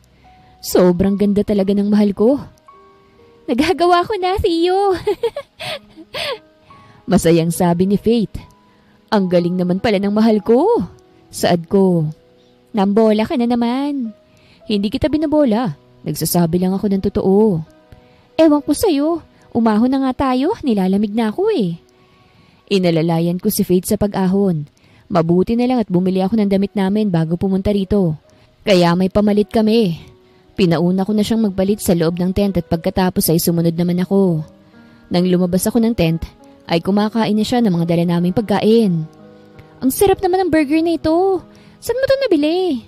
Sobrang ganda talaga ng mahal ko. Nagagawa ko na, Theo. Masayang sabi ni Faith. Ang galing naman pala ng mahal ko. Saad ko. Nambola ka na naman. Hindi kita binabola. Nagsasabi lang ako ng totoo. Ewan ko sa'yo. Umahon na nga tayo. Nilalamig na ako eh. Inalalayan ko si Faith sa pag-ahon. Mabuti na lang at bumili ako ng damit namin bago pumunta rito. Kaya may pamalit kami. Pinauna ko na siyang magpalit sa loob ng tent at pagkatapos ay sumunod naman ako. Nang lumabas ako ng tent, ay kumakain na siya ng mga dala naming pagkain. Ang sarap naman ng burger na ito. Saan mo ito nabili?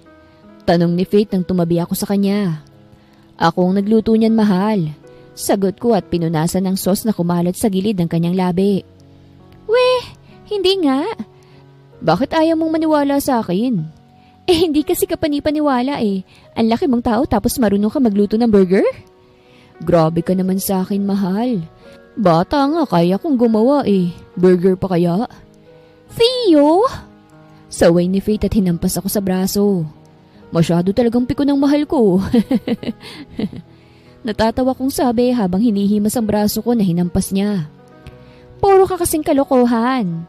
Tanong ni Faith nang tumabi ako sa kanya. Ako ang nagluto niyan, mahal. Sagot ko at pinunasan ng sauce na kumalat sa gilid ng kanyang labi. Weh, hindi nga. Bakit ayaw mong maniwala sa akin? Hindi kasi ka panipaniwala eh. Ang laki mong tao tapos marunong ka magluto ng burger? Grabe ka naman sa akin, mahal. Bata nga, kaya kong gumawa eh. Burger pa kaya? Theo! Saway ni Faith at hinampas ako sa braso. Masyado talagang piko ng mahal ko. Natatawa kong sabi habang hinihimas ang braso ko na hinampas niya. Puro ka kasing kalokohan.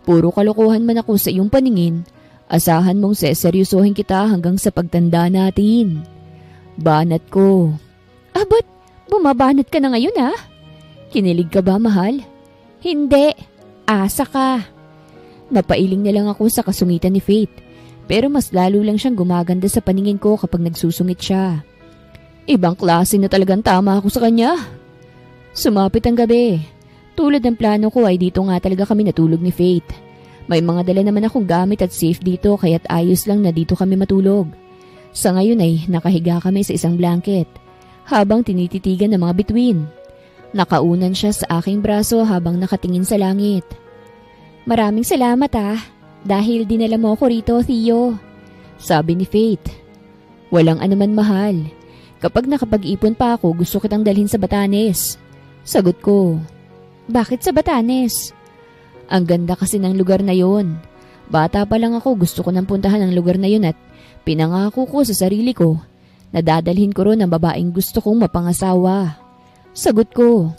Puro kalokohan man ako sa iyong paningin, asahan mong seseryosohin kita hanggang sa pagtanda natin. Banat ko. Ba't bumabanat ka na ngayon ha? Kinilig ka ba, mahal? Hindi. Asa ka. Napailing na lang ako sa kasungitan ni Faith, pero mas lalo lang siyang gumaganda sa paningin ko kapag nagsusungit siya. Ibang klase na talagang tama ako sa kanya. Sumapit ang gabi. Tulad ng plano ko ay dito nga talaga kami natulog ni Faith. May mga dala naman akong gamit at safe dito kaya't ayos lang na dito kami matulog. Sa ngayon ay nakahiga kami sa isang blanket habang tinititigan ng mga bituin. Nakaunan siya sa aking braso habang nakatingin sa langit. Maraming salamat dahil dinala mo ako rito, Theo. Sabi ni Faith. Walang anuman, mahal. Kapag nakapag-ipon pa ako, gusto kitang dalhin sa Batanes. Sagot ko. Bakit sa Batanes? Ang ganda kasi ng lugar na yon. Bata pa lang ako, gusto ko nang puntahan ang lugar na yon at pinangako ko sa sarili ko na dadalhin ko ron ang babaeng gusto kong mapangasawa. Sagot ko.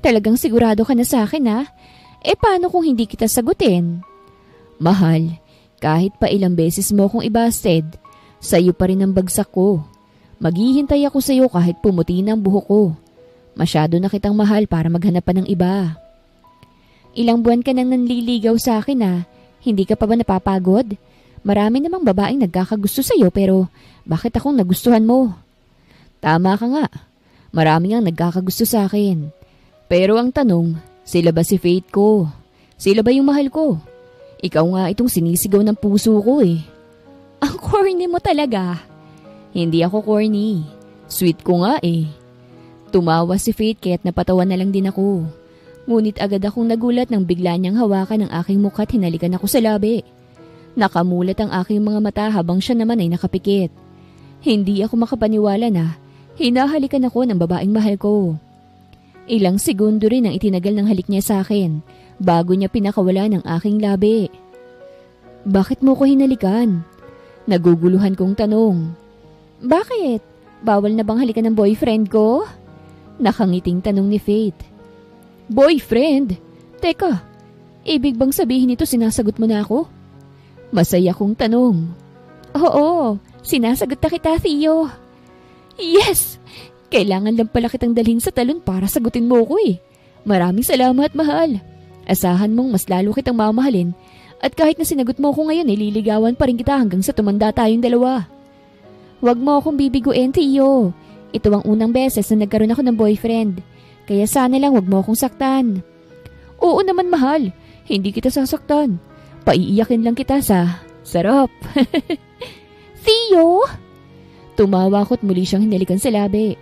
Talagang sigurado ka na sa akin paano kung hindi kita sagutin? Mahal, kahit pa ilang beses mo kong ibasted, Sa'yo pa rin ang bagsak ko. Maghihintay ako sa'yo kahit pumuti na ang buhok ko. Masyado na kitang mahal para maghanap pa ng iba. Ilang buwan ka nang nanliligaw sa akin ah. Hindi ka pa ba napapagod? Marami namang babaeng nagkakagusto sa'yo pero bakit akong nagustuhan mo? Tama ka nga. Marami ang nagkakagusto sa akin. Pero ang tanong, sila ba si fate ko? Sila ba yung mahal ko? Ikaw nga itong sinisigaw ng puso ko eh. Ang corny mo talaga. Hindi ako corny. Sweet ko nga eh. Tumawa si Faith kaya't napatawa na lang din ako. Ngunit agad akong nagulat nang bigla niyang hawakan ang aking mukha at hinalikan ako sa labi. Nakamulat ang aking mga mata habang siya naman ay nakapikit. Hindi ako makapaniwala na hinahalikan ako ng babaeng mahal ko. Ilang segundo rin ang itinagal ng halik niya sa akin bago niya pinakawala ng aking labi. Bakit mo ko hinalikan? Naguguluhan kong tanong. Bakit? Bawal na bang halikan ng boyfriend ko? Nakangiting tanong ni Faith. Boyfriend? Teka, ibig bang sabihin ito sinasagot mo na ako? Masaya kong tanong. Oo, sinasagot na kita, Theo. Yes! Kailangan lang pala kitang dalhin sa talon para sagutin mo ko eh. Maraming salamat, mahal. Asahan mong mas lalo kitang mamahalin at kahit na sinagot mo ko ngayon, ililigawan pa rin kita hanggang sa tumanda tayong dalawa. Huwag mo akong bibiguin, Theo. Ito ang unang beses na nagkaroon ako ng boyfriend. Kaya sana lang huwag mo akong saktan. Oo naman, mahal. Hindi kita sasaktan. Paiiyakin lang kita sa sarap. Theo! Tumawa ako at muli siyang hinalikan sa labi.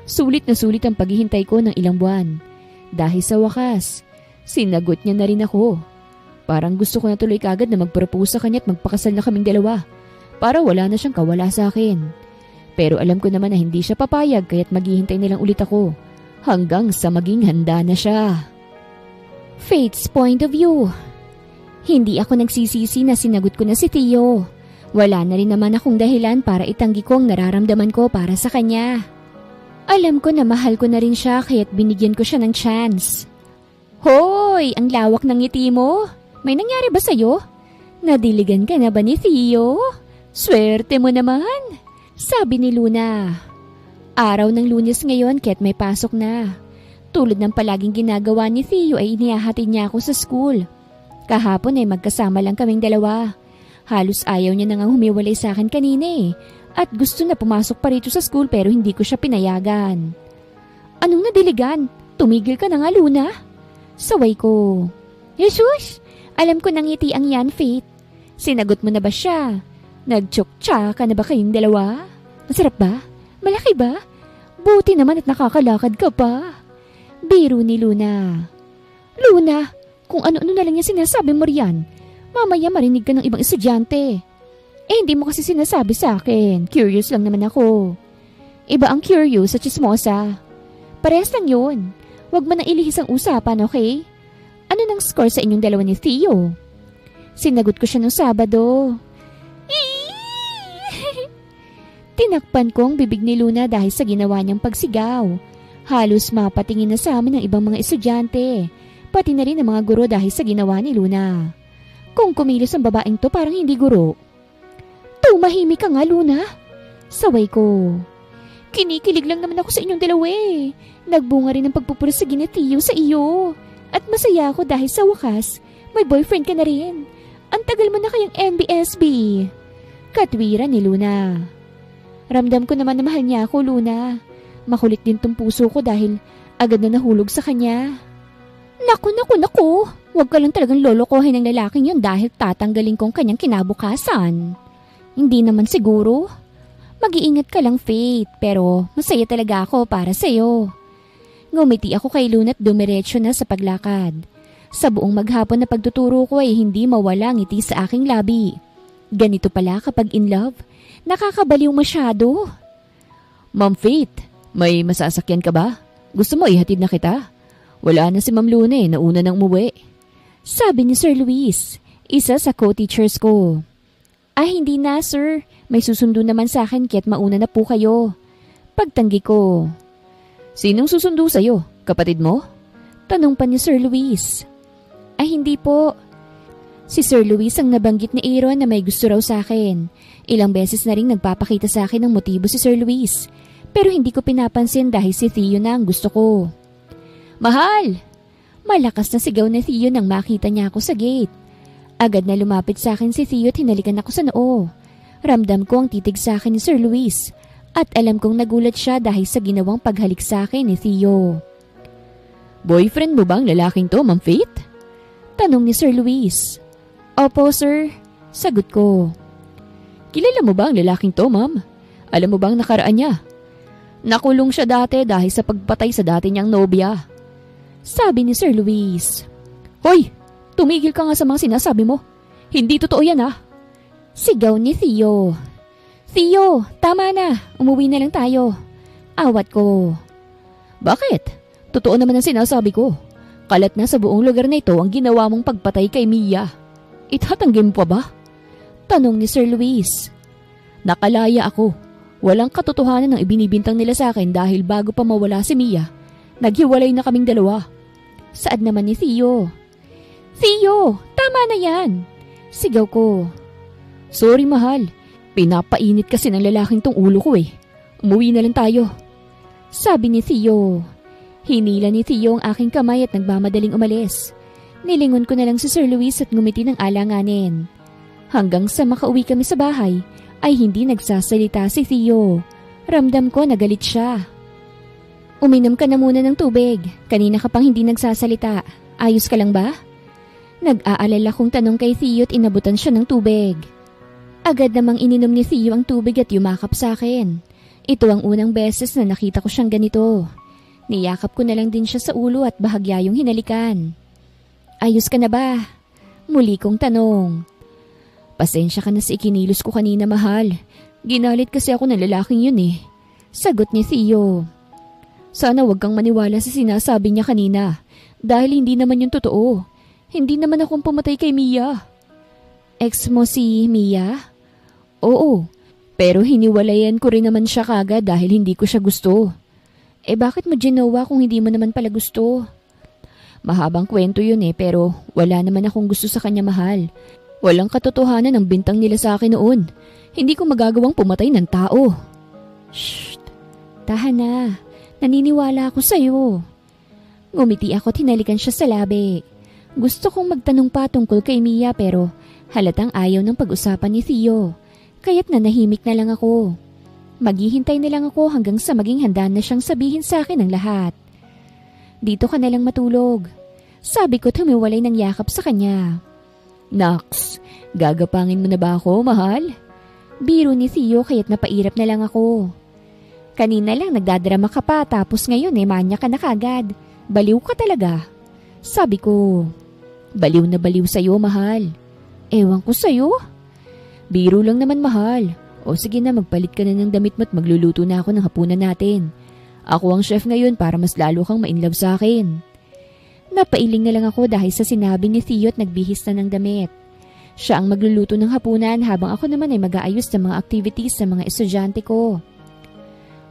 Sulit na sulit ang paghihintay ko ng ilang buwan. Dahil sa wakas, sinagot niya na rin ako. Parang gusto ko na tuloy kagad na mag-propose sa kanya at magpakasal na kaming dalawa. Para wala na siyang kawala sa akin. Pero alam ko naman na hindi siya papayag kaya't maghihintay na lang ulit ako. Hanggang sa maging handa na siya. Fate's point of view. Hindi ako nagsisisi na sinagot ko na si Theo. Wala na rin naman akong dahilan para itanggi ko ang nararamdaman ko para sa kanya. Alam ko na mahal ko na rin siya kaya't binigyan ko siya ng chance. Hoy! Ang lawak ng ngiti mo. May nangyari ba sa'yo? Nadiligan ka na ba ni Theo? Swerte mo naman, sabi ni Luna. Araw ng Lunes ngayon kaya't may pasok na. Tulad ng palaging ginagawa ni Theo ay inihahatid niya ako sa school. Kahapon ay magkasama lang kaming dalawa. Halos ayaw niya nang humiwalay sa akin kanina eh. At gusto na pumasok pa rito sa school pero hindi ko siya pinayagan. Anong nadiligan? Tumigil ka na nga, Luna. Saway ko. Jesus! Alam ko nang ngiti ang yan, Faith. Sinagot mo na ba siya? Nagtsuktsa ka na ba kayong dalawa? Masarap ba? Malaki ba? Buti naman at nakakalakad ka pa. Biro ni Luna. Luna, kung ano-ano na lang yung sinasabi mo riyan. Mamaya marinig ka ng ibang estudyante. Hindi mo kasi sinasabi sa akin. Curious lang naman ako. Iba ang curious at chismosa. Parehas lang yun. Huwag mo na ilihis ang usapan, okay? Ano nang score sa inyong dalawa ni Theo? Sinagot ko siya nung Sabado. Tinakpan ko ang bibig ni Luna dahil sa ginawa niyang pagsigaw. Halos mapatingin na sa amin ng ibang mga estudyante. Pati na rin ang mga guro dahil sa ginawa ni Luna. Kung kumilos ang babaeng to parang hindi guro. Tumahimik ka nga, Luna. Saway ko. Kinikilig lang naman ako sa inyong dalawa eh. Nagbunga rin ang pagpupursige ni Theo sa iyo. At masaya ako dahil sa wakas, may boyfriend ka na rin. Ang tagal mo na kayang NBSB. Katwiran ni Luna. Ramdam ko naman na mahal niya ako, Luna. Makulit din tong puso ko dahil agad na nahulog sa kanya. Naku! Huwag ka lang talagang lolokohin ng lalaking yun dahil tatanggalin kong kanyang kinabukasan. Hindi naman siguro. Mag-iingat ka lang, Faith, pero masaya talaga ako para sa'yo. Ngumiti ako kay Luna at dumiretso na sa paglakad. Sa buong maghapon na pagtuturo ko ay hindi mawala ngiti sa aking labi. Ganito pala kapag in love. Nakakabaliw masyado. Ma'am Faith, may masasakyan ka ba? Gusto mo ihatid na kita? Wala na si Ma'am Luna eh, nauna nang umuwi. Sabi ni Sir Luis, isa sa co-teachers ko. Hindi na sir, may susundo naman sa akin kaya't mauna na po kayo. Pagtanggi ko. Sinong susundo sa'yo? Kapatid mo? Tanong pa ni Sir Luis. Hindi po. Si Sir Luis ang nabanggit ni Aaron na may gusto raw sa akin. Ilang beses na rin nagpapakita sa akin ng motibo si Sir Luis. Pero hindi ko pinapansin dahil si Theo na ang gusto ko. Mahal! Malakas na sigaw ni Theo nang makita niya ako sa gate. Agad na lumapit sa akin si Theo at hinalikan ako sa noo. Ramdam ko ang titig sa akin ni Sir Luis. At alam kong nagulat siya dahil sa ginawang paghalik sa akin ni Theo. Boyfriend mo bang lalaking to, Ma'am Faith? Tanong ni Sir Luis. Opo, sir. Sagot ko. Kilala mo ba ang lalaking to, ma'am? Alam mo bang nakaraan niya? Nakulong siya dati dahil sa pagpatay sa dati niyang nobya. Sabi ni Sir Luis. Hoy! Tumigil ka nga sa mga sinasabi mo. Hindi totoo yan, ah. Sigaw ni Theo. Theo, tama na. Umuwi na lang tayo. Awat ko. Bakit? Totoo naman ang sinasabi ko. Kalat na sa buong lugar na ito ang ginawa mong pagpatay kay Mia. Itatanggi mo pa ba? Tanong ni Sir Luis. Nakalaya ako. Walang katotohanan ang ibinibintang nila sa akin dahil bago pa mawala si Mia, naghiwalay na kaming dalawa. Saad naman ni Theo. Theo, tama na yan. Sigaw ko. Sorry mahal, pinapainit kasi ng lalaking tong ulo ko eh. Umuwi na lang tayo. Sabi ni Theo. Hinila ni Theo ang aking kamay at nagmamadaling umalis. Nilingon ko na lang si Sir Luis at ngumiti ng alanganin. Hanggang sa makauwi kami sa bahay, ay hindi nagsasalita si Theo. Ramdam ko na galit siya. Uminom ka na muna ng tubig. Kanina ka pang hindi nagsasalita. Ayos ka lang ba? Nag-aalala kong tanong kay Theo at inabutan siya ng tubig. Agad namang ininom ni Theo ang tubig at yumakap sa akin. Ito ang unang beses na nakita ko siyang ganito. Niyakap ko na lang din siya sa ulo at bahagya yung hinalikan. Ayos ka na ba? Muli kong tanong. Pasensya ka na sa ikinilos ko kanina, mahal. Ginalit kasi ako ng lalaking yun eh. Sagot ni Theo. Sana wag kang maniwala sa sinasabi niya kanina. Dahil hindi naman yun totoo. Hindi naman akong pumatay kay Mia. Ex mo si Mia? Oo. Pero hiniwalayan ko rin naman siya kagad dahil hindi ko siya gusto. Bakit mo ginawa kung hindi mo naman pala gusto? Mahabang kwento yun pero wala naman akong gusto sa kanya, mahal. Walang katotohanan ang bintang nila sa akin noon. Hindi ko magagawang pumatay ng tao. Shh! Tahan na. Naniniwala ako sa'yo. Ngumiti ako at hinalikan siya sa labi. Gusto kong magtanong pa tungkol kay Mia pero halatang ayaw ng pag-usapan ni Theo. Kaya't nanahimik na lang ako. Maghihintay na lang ako hanggang sa maging handa na siyang sabihin sa akin ang lahat. Dito ka na lang matulog. Sabi ko tumiwalay ng yakap sa kanya. Naks, gagapangin mo na ba ako, mahal? Biro ni Theo kaya't napairap na lang ako. Kanina lang nagdadrama ka pa tapos ngayon manya ka na kagad. Baliw ka talaga. Sabi ko, baliw na baliw sa'yo, mahal. Ewan ko sa'yo. Biro lang naman, mahal. O sige na, magpalit ka na ng damit mo at magluluto na ako ng hapunan natin. Ako ang chef ngayon para mas lalo kang ma-inlove sa akin. Napailing na lang ako dahil sa sinabi ni Theo at nagbihis na ng damit. Siya ang magluluto ng hapunan habang ako naman ay mag-aayos ng mga activities sa mga estudyante ko.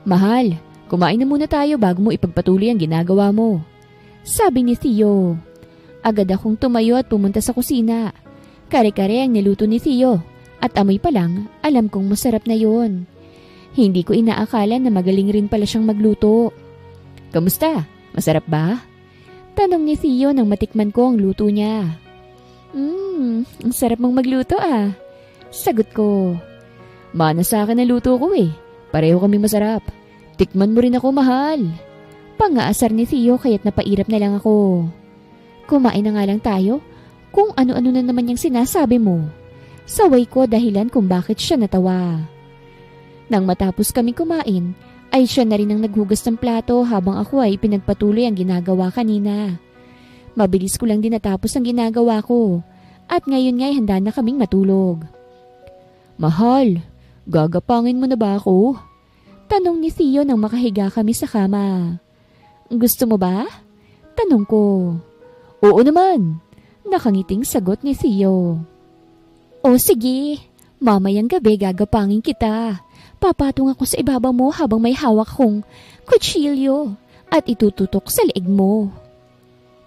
Mahal, kumain na muna tayo bago mo ipagpatuloy ang ginagawa mo. Sabi ni Theo. Agad akong tumayo at pumunta sa kusina. Kare-kare ang niluto ni Theo at amoy pa lang alam kong masarap na yon. Hindi ko inaakala na magaling rin pala siyang magluto. Kamusta? Masarap ba? Tanong ni Theo nang matikman ko ang luto niya. Ang sarap mong magluto ah. Sagot ko. Mana sa akin ang luto ko eh. Pareho kami masarap. Tikman mo rin ako, mahal. Pangaasar ni Theo kaya't napairap na lang ako. Kumain na nga lang tayo. Kung ano-ano na naman yung sinasabi mo. Saway ko dahilan kung bakit siya natawa. Nang matapos kami kumain, ay siya na rin ang naghugas ng plato habang ako ay pinagpatuloy ang ginagawa kanina. Mabilis ko lang din natapos ang ginagawa ko at ngayon nga'y handa na kaming matulog. Mahal, gagapangin mo na ba ako? Tanong ni Theo nang makahiga kami sa kama. Gusto mo ba? Tanong ko. Oo naman, nakangiting sagot ni Theo. O sige, mamayang gabi gagapangin kita. Papatong ako sa ibabaw mo habang may hawak kong kutsilyo at itututok sa leeg mo.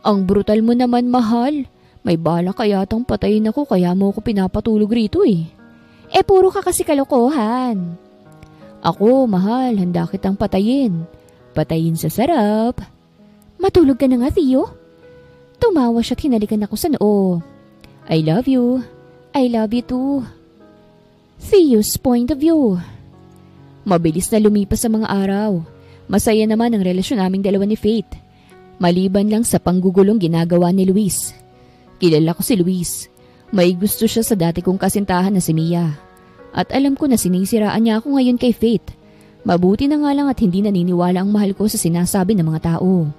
Ang brutal mo naman, mahal. May bala kaya tang patayin ako kaya mo ako pinapatulog rito eh. Puro ka kasi kalokohan. Ako, mahal, handa kitang patayin. Patayin sa sarap. Matulog ka na nga, Theo. Tumawa siya at hinalikan ako sa noo. I love you. I love you too. Theo's point of view. Mabilis na lumipas sa mga araw. Masaya naman ang relasyon naming dalawa ni Faith. Maliban lang sa panggugulong ginagawa ni Luis. Kilala ko si Luis. May gusto siya sa dati kong kasintahan na si Mia. At alam ko na sinisiraan niya ako ngayon kay Faith. Mabuti na nga lang at hindi naniniwala ang mahal ko sa sinasabi ng mga tao.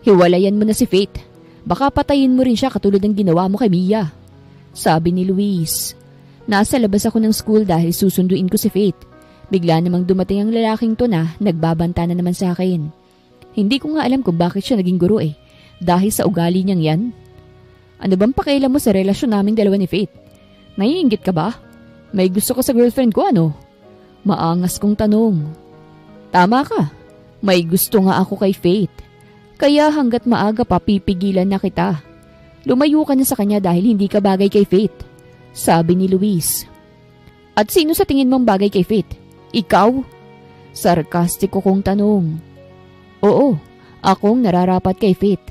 Hiwalayan mo na si Faith. Baka patayin mo rin siya katulad ng ginawa mo kay Mia. Sabi ni Luis. Nasa labas ako ng school dahil susunduin ko si Faith. Bigla namang dumating ang lalaking to na nagbabanta na naman sa akin. Hindi ko nga alam kung bakit siya naging guro eh. Dahil sa ugali niyang yan. Ano bang pakialam mo sa relasyon naming dalawa ni Faith? Naiinggit ka ba? May gusto ko sa girlfriend ko ano? Maangas kong tanong. Tama ka. May gusto nga ako kay Faith. Kaya hanggat maaga pa pipigilan na kita. Lumayo ka na sa kanya dahil hindi ka bagay kay Faith. Sabi ni Luis. At sino sa tingin mong bagay kay Faith? Ikaw? Sarkastiko kong tanong. Oo, akong nararapat kay Faith.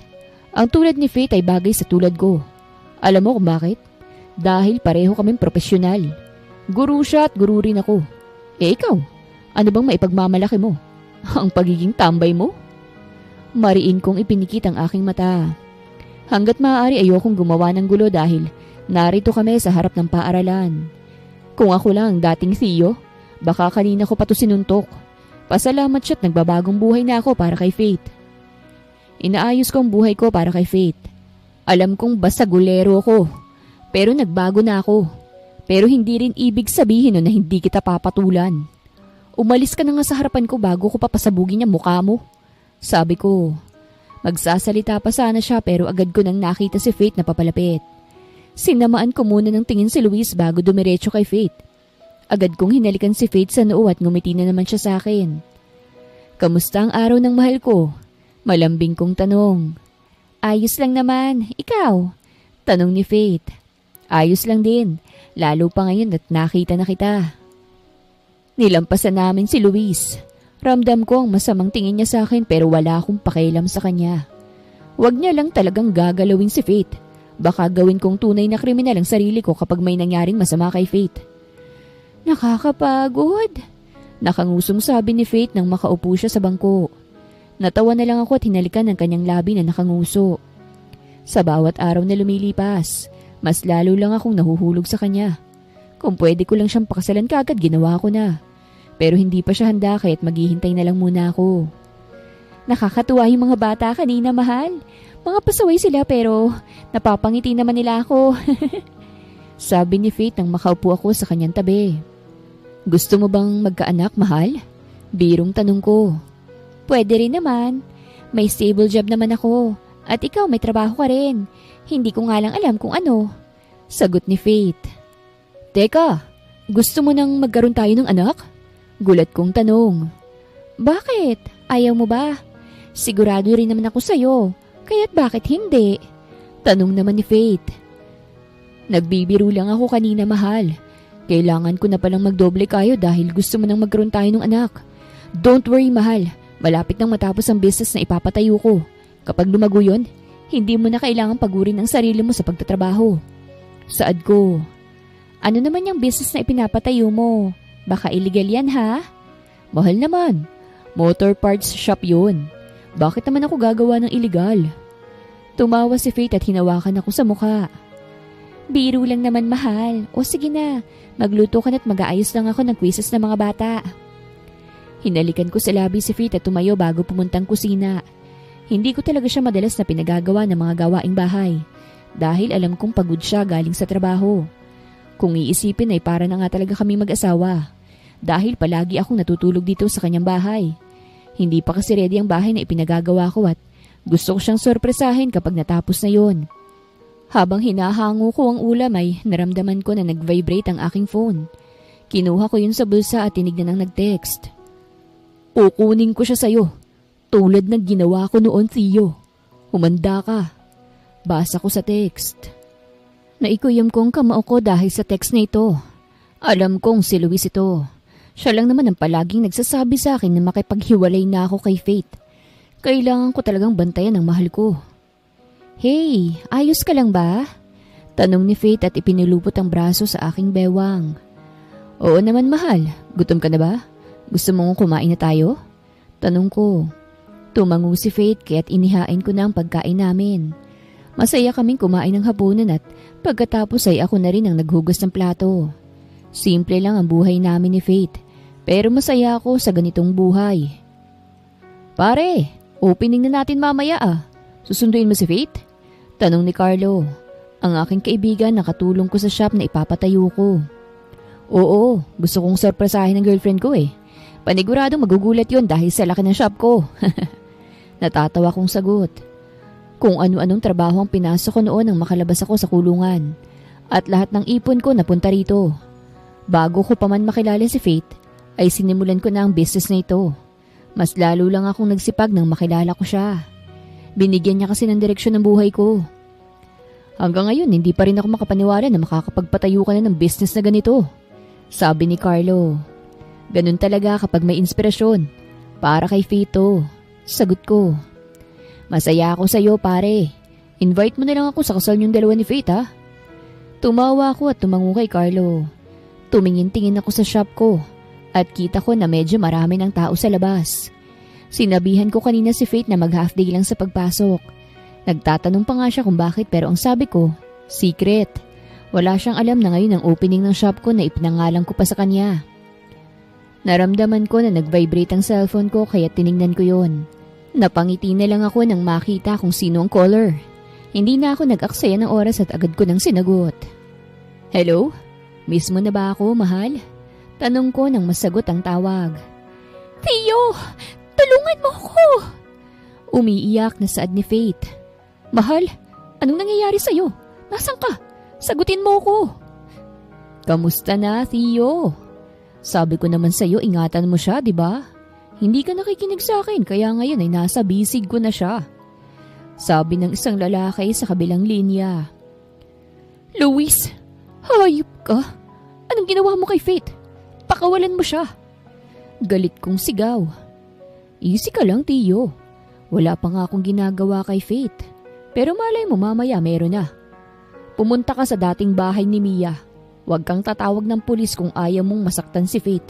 Ang tulad ni Faith ay bagay sa tulad ko. Alam mo kung bakit? Dahil pareho kaming profesional. Guru siya at guru rin ako. Ikaw, ano bang maipagmamalaki mo? Ang pagiging tambay mo? Mariin kong ipinikit ang aking mata. Hanggat maaari ayokong gumawa ng gulo dahil narito kami sa harap ng paaralan. Kung ako lang dating Theo, baka kanina ko pa to sinuntok. Pasalamat siya't nagbabagong buhay na ako para kay Faith. Inaayos ko ang buhay ko para kay Faith. Alam kong basagulero ako, pero nagbago na ako. Pero hindi rin ibig sabihin na hindi kita papatulan. Umalis ka na nga sa harapan ko bago ko papasabugin ang mukha mo. Sabi ko. Magsasalita pa sana siya pero agad ko nang nakita si Faith na papalapit. Sinamaan ko muna ng tingin si Luis bago dumiretso kay Faith. Agad kong hinalikan si Faith sa noo at ngumiti na naman siya sa akin. Kamusta ang araw ng mahal ko? Malambing kong tanong. Ayos lang naman. Ikaw? Tanong ni Faith. Ayos lang din. Lalo pa ngayon at nakita na kita. Nilampasan namin si Luis. Ramdam ko ang masamang tingin niya sa akin pero wala akong pakialam sa kanya. Huwag niya lang talagang gagalawin si Faith. Baka gawin kong tunay na kriminal ang sarili ko kapag may nangyaring masama kay Faith. Nakakapagod. Nakangusong sabi ni Faith nang makaupo siya sa bangko. Natawa na lang ako at hinalikan ang kanyang labi na nakanguso. Sa bawat araw na lumilipas, mas lalo lang akong nahuhulog sa kanya. Kung pwede ko lang siyang pakasalan kaagad, ginawa ko na. Pero hindi pa siya handa kaya't maghihintay na lang muna ako. Nakakatuwa yung mga bata kanina, mahal. Mga pasaway sila pero napapangiti naman nila ako. Sabi ni Faith nang makaupo ako sa kanyang tabi. Gusto mo bang magkaanak, mahal? Birong tanong ko. Pwede rin naman. May stable job naman ako. At ikaw may trabaho ka rin. Hindi ko nga lang alam kung ano. Sagot ni Faith. Teka, gusto mo nang magkaroon tayo ng anak? Gulat kong tanong. Bakit? Ayaw mo ba? Sigurado rin naman ako sa'yo. Kaya't bakit hindi? Tanong naman ni Faith. Nagbibiro lang ako kanina, mahal. Kailangan ko na palang magdoble kayo dahil gusto mo nang magkaroon tayo ng anak. Don't worry, mahal. Malapit nang matapos ang business na ipapatayo ko. Kapag lumago yun, hindi mo na kailangang pagurin ang sarili mo sa pagtatrabaho. Saad ko. Ano naman yung business na ipinapatayo mo? Baka illegal yan, ha? Mahal naman. Motor parts shop yun. Bakit naman ako gagawa ng illegal? Tumawa si Faith at hinawakan ako sa mukha. Biro lang naman, mahal. O sige na, magluto ka na't mag-aayos lang ako ng quizzes ng mga bata. Hinalikan ko sa labi si Faith at tumayo bago pumuntang kusina. Hindi ko talaga siya madalas na pinagagawa ng mga gawaing bahay dahil alam kong pagod siya galing sa trabaho. Kung iisipin ay para na nga talaga kami mag-asawa dahil palagi akong natutulog dito sa kanyang bahay. Hindi pa kasi ready ang bahay na ipinagagawa ko at gusto ko siyang sorpresahin kapag natapos na yon. Habang hinahango ko ang ulam ay naramdaman ko na nag-vibrate ang aking phone. Kinuha ko yun sa bulsa at tinignan ang nag-text. Kukunin ko siya sa'yo. Tulad ng ginawa ko noon, Theo. Humanda ka. Basa ko sa text. Naikuyom kong kamao ko dahil sa text na ito. Alam kong si Luis ito. Siya lang naman ang palaging nagsasabi sa akin na makipaghiwalay na ako kay Faith. Kailangan ko talagang bantayan ang mahal ko. Hey, ayos ka lang ba? Tanong ni Faith at ipinulupot ang braso sa aking bewang. Oo naman mahal, gutom ka na ba? Gusto mong kumain na tayo? Tanong ko. Tumango si Faith kaya't inihain ko na ang pagkain namin. Masaya kaming kumain ng hapunan at pagkatapos ay ako na rin ang naghugas ng plato. Simple lang ang buhay namin ni Faith, pero masaya ako sa ganitong buhay. Pare, opening na natin mamaya ah. Susunduin mo si Faith? Tanong ni Carlo, ang aking kaibigan na katulong ko sa shop na ipapatayo ko. Oo, gusto kong sorpresahin ng girlfriend ko eh. Paniguradong magugulat yon dahil sa laki ng shop ko. Natatawa kong sagot. Kung ano-anong trabaho ang pinasok ko noon nang makalabas ako sa kulungan. At lahat ng ipon ko napunta rito. Bago ko pa man makilala si Faith, ay sinimulan ko na ang business na ito. Mas lalo lang akong nagsipag nang makilala ko siya. Binigyan niya kasi ng direksyon ng buhay ko. Hanggang ngayon, hindi pa rin ako makapaniwala na makakapagpatayo ka na ng business na ganito. Sabi ni Carlo. Ganun talaga kapag may inspirasyon. Para kay Faith to. Sagot ko. Masaya ako sa iyo pare. Invite mo na lang ako sa kasal niyong dalawa ni Faith ha. Tumawa ako at tumango kay Carlo. Tumingin-tingin ako sa shop ko at kita ko na medyo marami ng tao sa labas. Sinabihan ko kanina si Faith na mag-half day lang sa pagpasok. Nagtatanong pa nga siya kung bakit pero ang sabi ko, secret. Wala siyang alam na ngayon ang opening ng shop ko na ipinangalan ko pa sa kanya. Naramdaman ko na nag-vibrate ang cellphone ko kaya tiningnan ko yon. Napangiti na lang ako nang makita kung sino ang caller. Hindi na ako nag-aksaya ng oras at agad ko nang sinagot. Hello? Miss mo na ba ako, mahal? Tanong ko nang masagot ang tawag. Theo! Tulungan mo ako! Umiiyak na saad ni Faith. Mahal, anong nangyayari sa'yo? Nasaan ka? Sagutin mo ko. Kamusta na, Theo? Sabi ko naman sa'yo, ingatan mo siya, di ba? Hindi ka nakikinig sa akin, kaya ngayon ay nasa bisig ko na siya. Sabi ng isang lalaki sa kabilang linya. Luis, hayop ka. Anong ginawa mo kay Faith? Pakawalan mo siya. Galit kong sigaw. Easy ka lang, Theo. Wala pa nga akong ginagawa kay Faith. Pero malay mo mamaya meron na. Pumunta ka sa dating bahay ni Mia. Huwag kang tatawag ng pulis kung ayaw mong masaktan si Faith.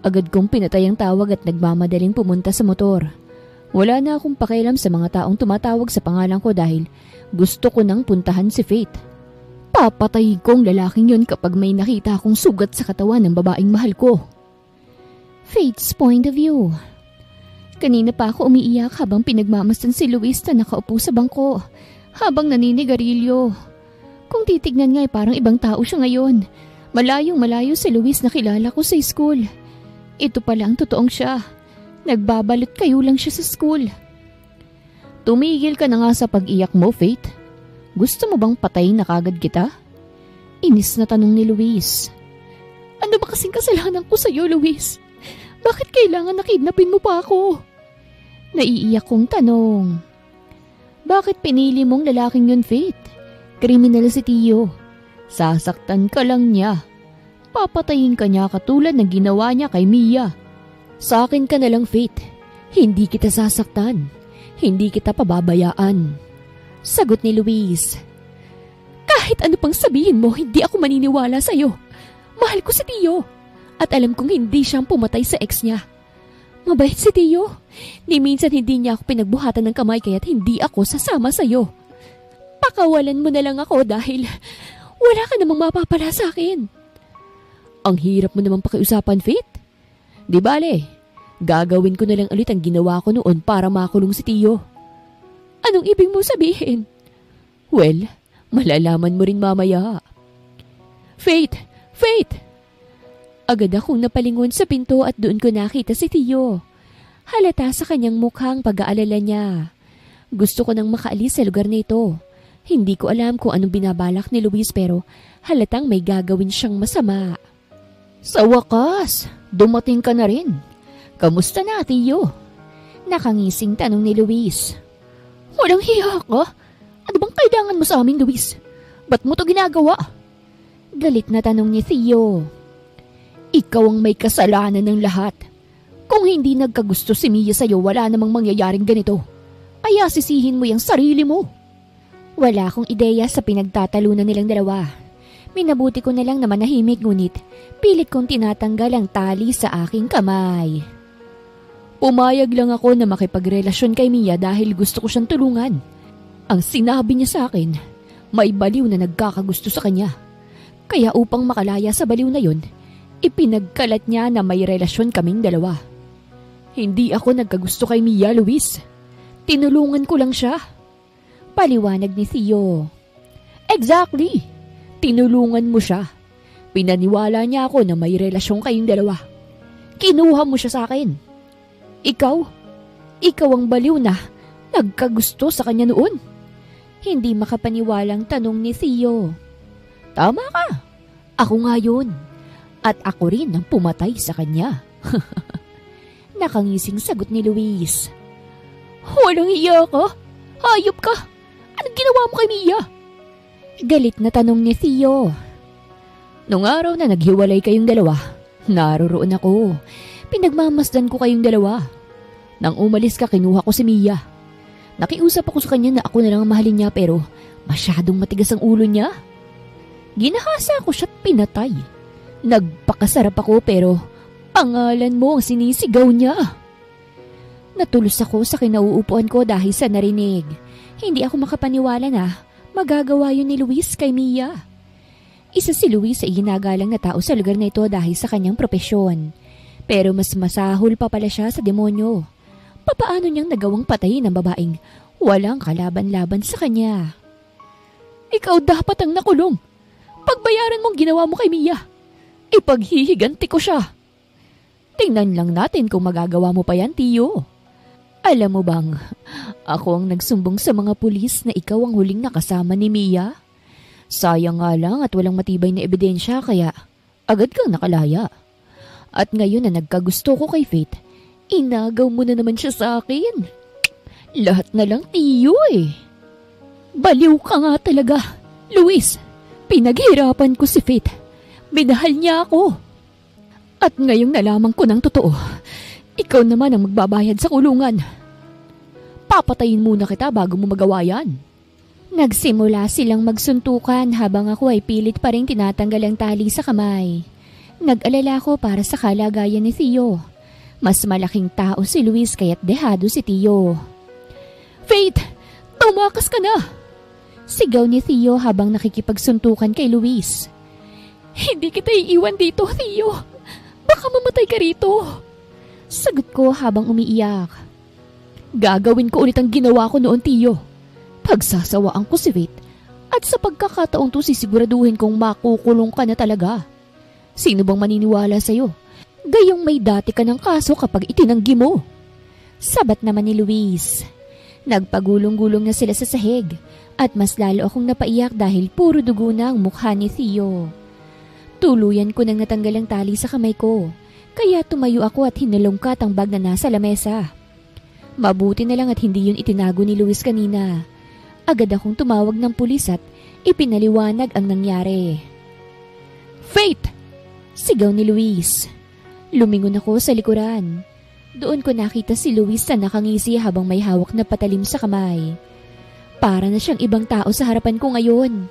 Agad kong pinatay ang tawag at nagmamadaling pumunta sa motor. Wala na akong pakialam sa mga taong tumatawag sa pangalan ko dahil gusto ko nang puntahan si Faith. Papatayin kong lalaking yon kapag may nakita akong sugat sa katawan ng babaeng mahal ko. Faith's point of view. Kanina pa ako umiiyak habang pinagmamasdan si Luis na nakaupo sa bangko habang naninigarilyo. Kung titignan nga ay parang ibang tao siya ngayon. Malayong malayo si Luis na kilala ko sa school. Ito pala ang totoong siya. Nagbabalot kayo lang siya sa school. Tumigil ka na nga sa pag-iyak mo, Faith. Gusto mo bang patayin na kagad kita? Inis na tanong ni Luis. Ano ba kasing kasalanan ko sa'yo, Luis? Bakit kailangan nakidnapin mo pa ako? Naiiyak kong tanong. Bakit pinili mong lalaking yun, Faith? Kriminal si Theo. Sasaktan ka lang niya. Papatayin ka niya katulad ng ginawa niya kay Mia. Sa akin ka na lang, Faith. Hindi kita sasaktan. Hindi kita pababayaan. Sagot ni Luis. Kahit ano pang sabihin mo, hindi ako maniniwala sa'yo. Mahal ko si Theo. At alam kong hindi siyang pumatay sa ex niya. Mabait si Theo. Ni minsan hindi niya ako pinagbuhatan ng kamay kaya't hindi ako sasama sa'yo. Pakawalan mo na lang ako dahil wala ka namang mapapala sa akin. Ang hirap mo namang pakiusapan, Faith. Di bale, gagawin ko na lang ulit ang ginawa ko noon para makulong si Theo. Anong ibig mo sabihin? Well, malalaman mo rin mamaya. Faith! Faith! Agad akong napalingon sa pinto at doon ko nakita si Theo. Halata sa kanyang mukhang pag-aalala niya. Gusto ko nang makaalis sa lugar na ito. Hindi ko alam kung anong binabalak ni Luis pero halatang may gagawin siyang masama. Sa wakas, dumating ka na rin. Kamusta na, Theo? Nakangising tanong ni Luis. Walang hiya ka? Ano kailangan mo sa amin, Luis? Ba't mo to ginagawa? Galit na tanong ni Theo. Ikaw ang may kasalanan ng lahat. Kung hindi nagkagusto si Mia sa'yo, wala namang mangyayaring ganito. Kaya sisihin mo yung sarili mo. Wala akong ideya sa pinagtatalunan nilang dalawa. Minabuti ko na lang na manahimik, ngunit pilit kong tinatanggal ang tali sa aking kamay. Pumayag lang ako na makipagrelasyon kay Mia dahil gusto ko siyang tulungan. Ang sinabi niya sa akin, may baliw na nagkakagusto sa kanya. Kaya upang makalaya sa baliw na yon, ipinagkalat niya na may relasyon kaming dalawa. Hindi ako nagkagusto kay Mia, Luis. Tinulungan ko lang siya. Paliwanag ni Theo. Exactly. Tinulungan mo siya. Pinaniwala niya ako na may relasyon kayong dalawa. Kinuha mo siya sa akin. Ikaw ang baliw na nagkagusto sa kanya noon. Hindi makapaniwalang tanong ni Theo. Tama ka. Ako nga yun. At ako rin ang pumatay sa kanya. Nakangising sagot ni Luis. Walang iya ka? Hayop ka? Anong ginawa mo kay Mia? Galit na tanong ni Theo. Nung araw na naghiwalay kayong dalawa, naroroon ako. Pinagmamasdan ko kayong dalawa. Nang umalis ka, kinuha ko si Mia. Nakiusap ako sa kanya na ako na lang ang mahalin niya, pero masyadong matigas ang ulo niya. Ginahasa ko siya at pinatay. Nagpakasarap ako pero pangalan mo ang sinisigaw niya. Natulos ako sa kinauupuan ko dahil sa narinig. Hindi ako makapaniwala na magagawa yun ni Luis kay Mia. Isa si Luis ay ginagalang na tao sa lugar na ito dahil sa kanyang propesyon. Pero mas masahol pa pala siya sa demonyo. Papaano niyang nagawang patayin ang babaeng walang kalaban-laban sa kanya? Ikaw dapat ang nakulong. Pagbayaran mong ginawa mo kay Mia. Ipaghihiganti ko siya. Tingnan lang natin kung magagawa mo pa yan, Theo. Alam mo bang, ako ang nagsumbong sa mga pulis na ikaw ang huling nakasama ni Mia? Sayang nga lang at walang matibay na ebidensya kaya agad kang nakalaya. At ngayon na nagkagusto ko kay Faith, inagaw mo na naman siya sa akin. Lahat na lang, Theo eh. Baliw ka nga talaga, Luis. Pinaghirapan ko si Faith. Minahal niya ako. At ngayong nalaman ko ng totoo, ikaw naman ang magbabayad sa kulungan. Papatayin muna kita bago mo magawa yan. Nagsimula silang magsuntukan habang ako ay pilit pa rin tinatanggal ang tali sa kamay. Nag-alala ko para sa kalagayan ni Theo. Mas malaking tao si Luis kaya't dehado si Theo. Faith, tumakas ka na! Sigaw ni Theo habang nakikipagsuntukan kay Luis. Hindi kita iiwan dito, Theo. Baka mamatay ka rito. Sagot ko habang umiiyak. Gagawin ko ulit ang ginawa ko noon, Theo. Pagsasawaan ko si Faith at sa pagkakataong to sisiguraduhin kong makukulong ka na talaga. Sino bang maniniwala sa'yo? Gayong may dati ka ng kaso kapag itinanggi mo. Sabat naman ni Luis. Nagpagulong-gulong na sila sa sahig at mas lalo akong napaiyak dahil puro dugo na ang mukha ni Theo. Tuluyan ko nang natanggal ang tali sa kamay ko, kaya tumayo ako at hinalungkat ang bag na nasa lamesa. Mabuti na lang at hindi yun itinago ni Luis kanina. Agad akong tumawag ng pulis at ipinaliwanag ang nangyari. Faith! Sigaw ni Luis. Lumingon ako sa likuran. Doon ko nakita si Luis na nakangisi habang may hawak na patalim sa kamay. Para na siyang ibang tao sa harapan ko ngayon.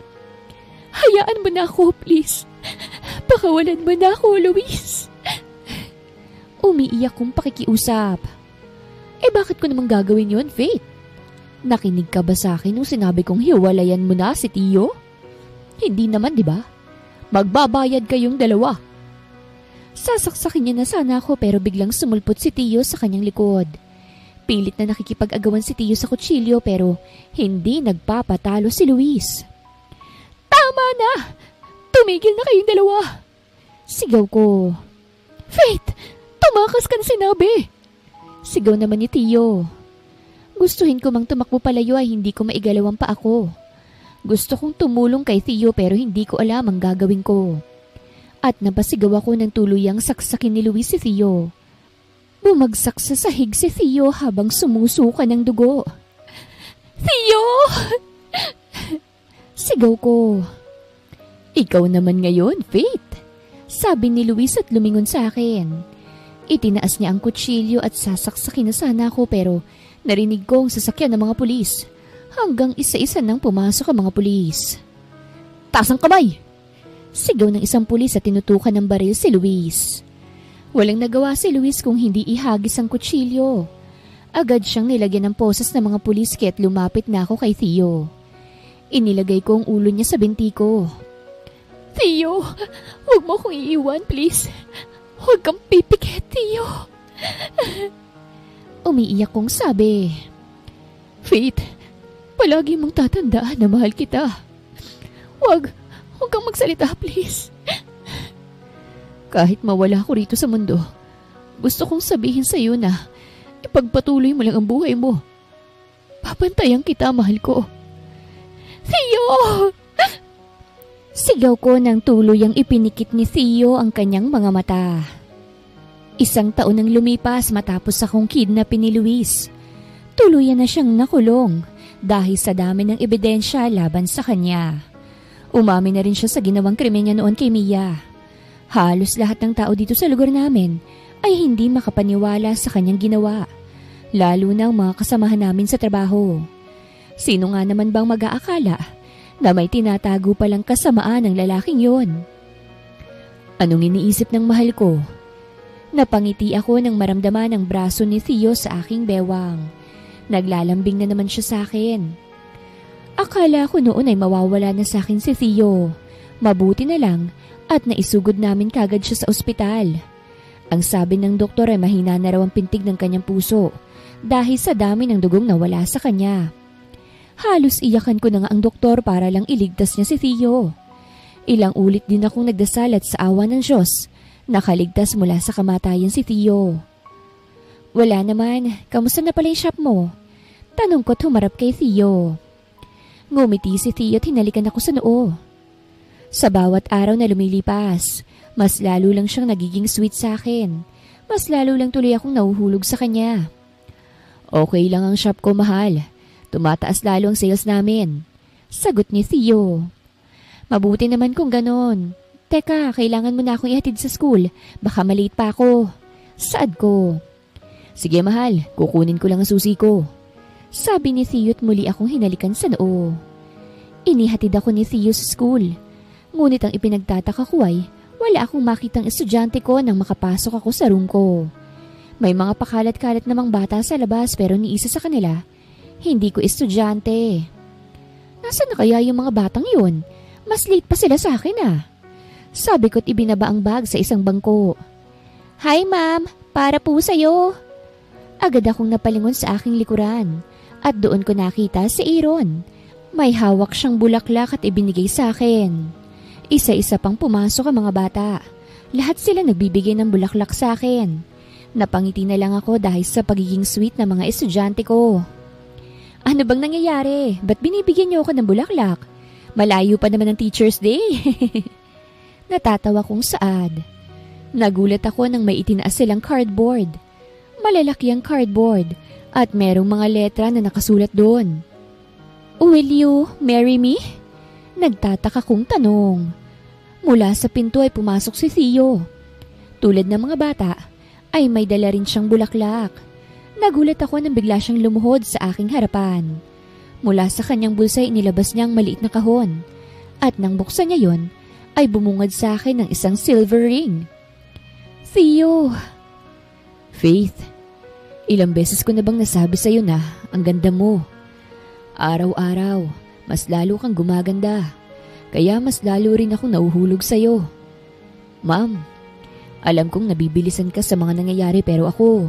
Hayaan mo na ako, please. Pakawalan mo na ako, Luis. Umiiyak kong pakikiusap. Bakit ko namang gagawin yon, Faith? Nakinig ka ba sa akin nung sinabi kong hiwalayan mo na si Theo? Hindi naman, di ba? Magbabayad kayong dalawa. Sasaksakin niya na sana ako pero biglang sumulpot si Theo sa kanyang likod. Pilit na nakikipag-agawan si Theo sa kutsilyo pero hindi nagpapatalo si Luis. Tama na! Tumigil na kayong dalawa! Sigaw ko. Faith! Tumakas ka na sinabi! Sigaw naman ni Theo. Gustuhin ko mang tumakbo palayo ay hindi ko maigalaw ang paa ko. Gusto kong tumulong kay Theo pero hindi ko alam ang gagawin ko. At napasigaw ako ng tuluyang saksakin ni Luis si Theo. Bumagsak sa sahig si Theo habang sumusuka ng dugo. Theo! Sigaw ko. Ikaw naman ngayon, Faith. Sabi ni Luis at lumingon sa akin. Itinaas niya ang kutsilyo at sasaksakin na sana ako pero narinig ko ang sasakyan ng mga pulis. Hanggang isa-isa nang pumasok ang mga pulis. Taas ang kamay! Sigaw ng isang pulis at tinutukan ng baril si Luis. Walang nagawa si Luis kung hindi ihagis ang kutsilyo. Agad siyang nilagyan ng poses ng mga pulis kaya't lumapit na ako kay Theo. Inilagay ko ang ulo niya sa binti ko. Theo, huwag mo akong iiwan, please. Huwag kang pipikit, Theo. Umiiyak kong sabi. Faith, palagi mong tatandaan na mahal kita. Huwag kang magsalita, please. Kahit mawala ako rito sa mundo, gusto kong sabihin sa iyo na ipagpatuloy mo lang ang buhay mo. Papantayan kita, mahal ko. Theo! Sigaw ko nang tuluyang ipinikit ni Theo ang kanyang mga mata. 1 taon nang lumipas matapos akong kidnapin ni Luis. Tuluyan na siyang nakulong dahil sa dami ng ebidensya laban sa kanya. Umamin na rin siya sa ginawang krimen niya noon kay Mia. Halos lahat ng tao dito sa lugar namin ay hindi makapaniwala sa kanyang ginawa, lalo na ang mga kasamahan namin sa trabaho. Sino nga naman bang mag-aakala na may tinatago palang kasamaan ng lalaking yon? Anong iniisip ng mahal ko? Napangiti ako nang maramdaman ang braso ni Theo sa aking bewang. Naglalambing na naman siya sa akin. Akala ko noon ay mawawala na sa akin si Theo. Mabuti na lang at naisugod namin kagad siya sa ospital. Ang sabi ng doktor ay mahina na raw ang pintig ng kanyang puso dahil sa dami ng dugong nawala sa kanya. Halos iyakan ko na nga ang doktor para lang iligtas niya si Theo. Ilang ulit din akong nagdasal at sa awa ng Diyos, nakaligtas mula sa kamatayan si Theo. Wala naman, kamusta na pala yung shop mo? Tanong ko't humarap kay Theo. Ngumiti si Theo at hinalikan ako sa noo. Sa bawat araw na lumilipas, mas lalo lang siyang nagiging sweet sa akin. Mas lalo lang tuloy akong nahuhulog sa kanya. Okay lang ang shop ko, mahal. Tumataas lalo ang sales namin. Sagot ni Theo. Mabuti naman kung ganon. Teka, kailangan mo na akong ihatid sa school. Baka malate pa ako. Saad ko. Sige mahal, kukunin ko lang ang susi ko. Sabi ni Theo at muli akong hinalikan sa noo. Inihatid ako ni Theo sa school. Ngunit ang ipinagtataka ko ay wala akong makitang estudyante ko nang makapasok ako sa room ko. May mga pakalat-kalat namang bata sa labas pero ni isa sa kanila, hindi ko estudyante. Nasaan na kaya yung mga batang yun? Mas late pa sila sa akin ah. Sabi ko't ibinaba ang bag sa isang bangko. Hi ma'am, para po sa'yo. Agad akong napalingon sa aking likuran at doon ko nakita si Aaron. May hawak siyang bulaklak at ibinigay sa akin. Isa-isa pang pumasok ang mga bata. Lahat sila nagbibigay ng bulaklak sa akin. Napangiti na lang ako dahil sa pagiging sweet ng mga estudyante ko. Ano bang nangyayari? Ba't binibigyan niyo ako ng bulaklak? Malayo pa naman ang Teacher's Day. Natatawa kong saad. Nagulat ako nang may itinaas silang cardboard. Malalaki ang cardboard at merong mga letra na nakasulat doon. Will you marry me? Nagtataka kong tanong. Mula sa pinto ay pumasok si Theo. Tulad ng mga bata, ay may dala rin siyang bulaklak. Nagulat ako nang bigla siyang lumuhod sa aking harapan. Mula sa kanyang bulsa ay inilabas niya ang maliit na kahon. At nang buksan niya yon, ay bumungad sa akin ng isang silver ring. Theo! Faith, ilang beses ko na bang nasabi sa'yo na ang ganda mo? Araw-araw, mas lalo kang gumaganda. Kaya mas lalo rin akong nauhulog sa'yo. Ma'am, alam kong nabibilisan ka sa mga nangyayari pero ako,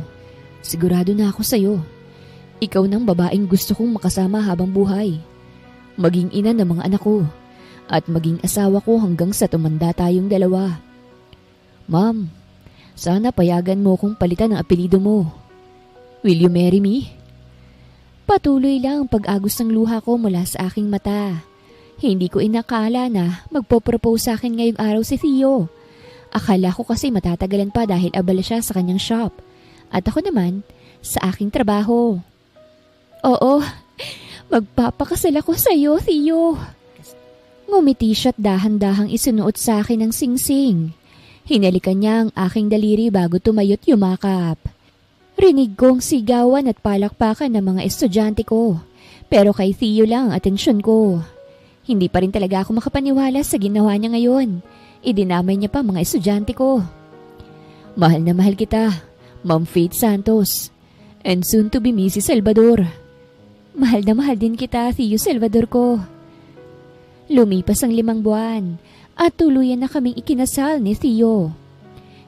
sigurado na ako sa'yo. Ikaw nang babaeng gusto kong makasama habang buhay. Maging ina ng mga anak ko at maging asawa ko hanggang sa tumanda tayong dalawa. Ma'am, sana payagan mo kong palitan ang apelido mo. Will you marry me? Patuloy lang ang pag-agos ng luha ko mula sa aking mata. Hindi ko inakala na magpo-propose sa akin ngayong araw si Theo. Akala ko kasi matatagalan pa dahil abala siya sa kanyang shop. At ako naman sa aking trabaho. Oo, magpapakasal ako sa iyo, Theo. Ngumiti siya't dahan-dahang isinuot sa akin ng singsing. Hinalikan niya ang aking daliri bago tumayo't yumakap. Rinig kong sigawan at palakpakan ng mga estudyante ko. Pero kay Theo lang ang atensyon ko. Hindi pa rin talaga ako makapaniwala sa ginawa niya ngayon. Idinamay niya pa mga estudyante ko. Mahal na mahal kita, Ma'am Faith Santos. And soon to be Mrs. Salvador. Mahal na mahal din kita, Theo Salvador ko. Lumipas ang 5 buwan at tuluyan na kaming ikinasal ni Theo.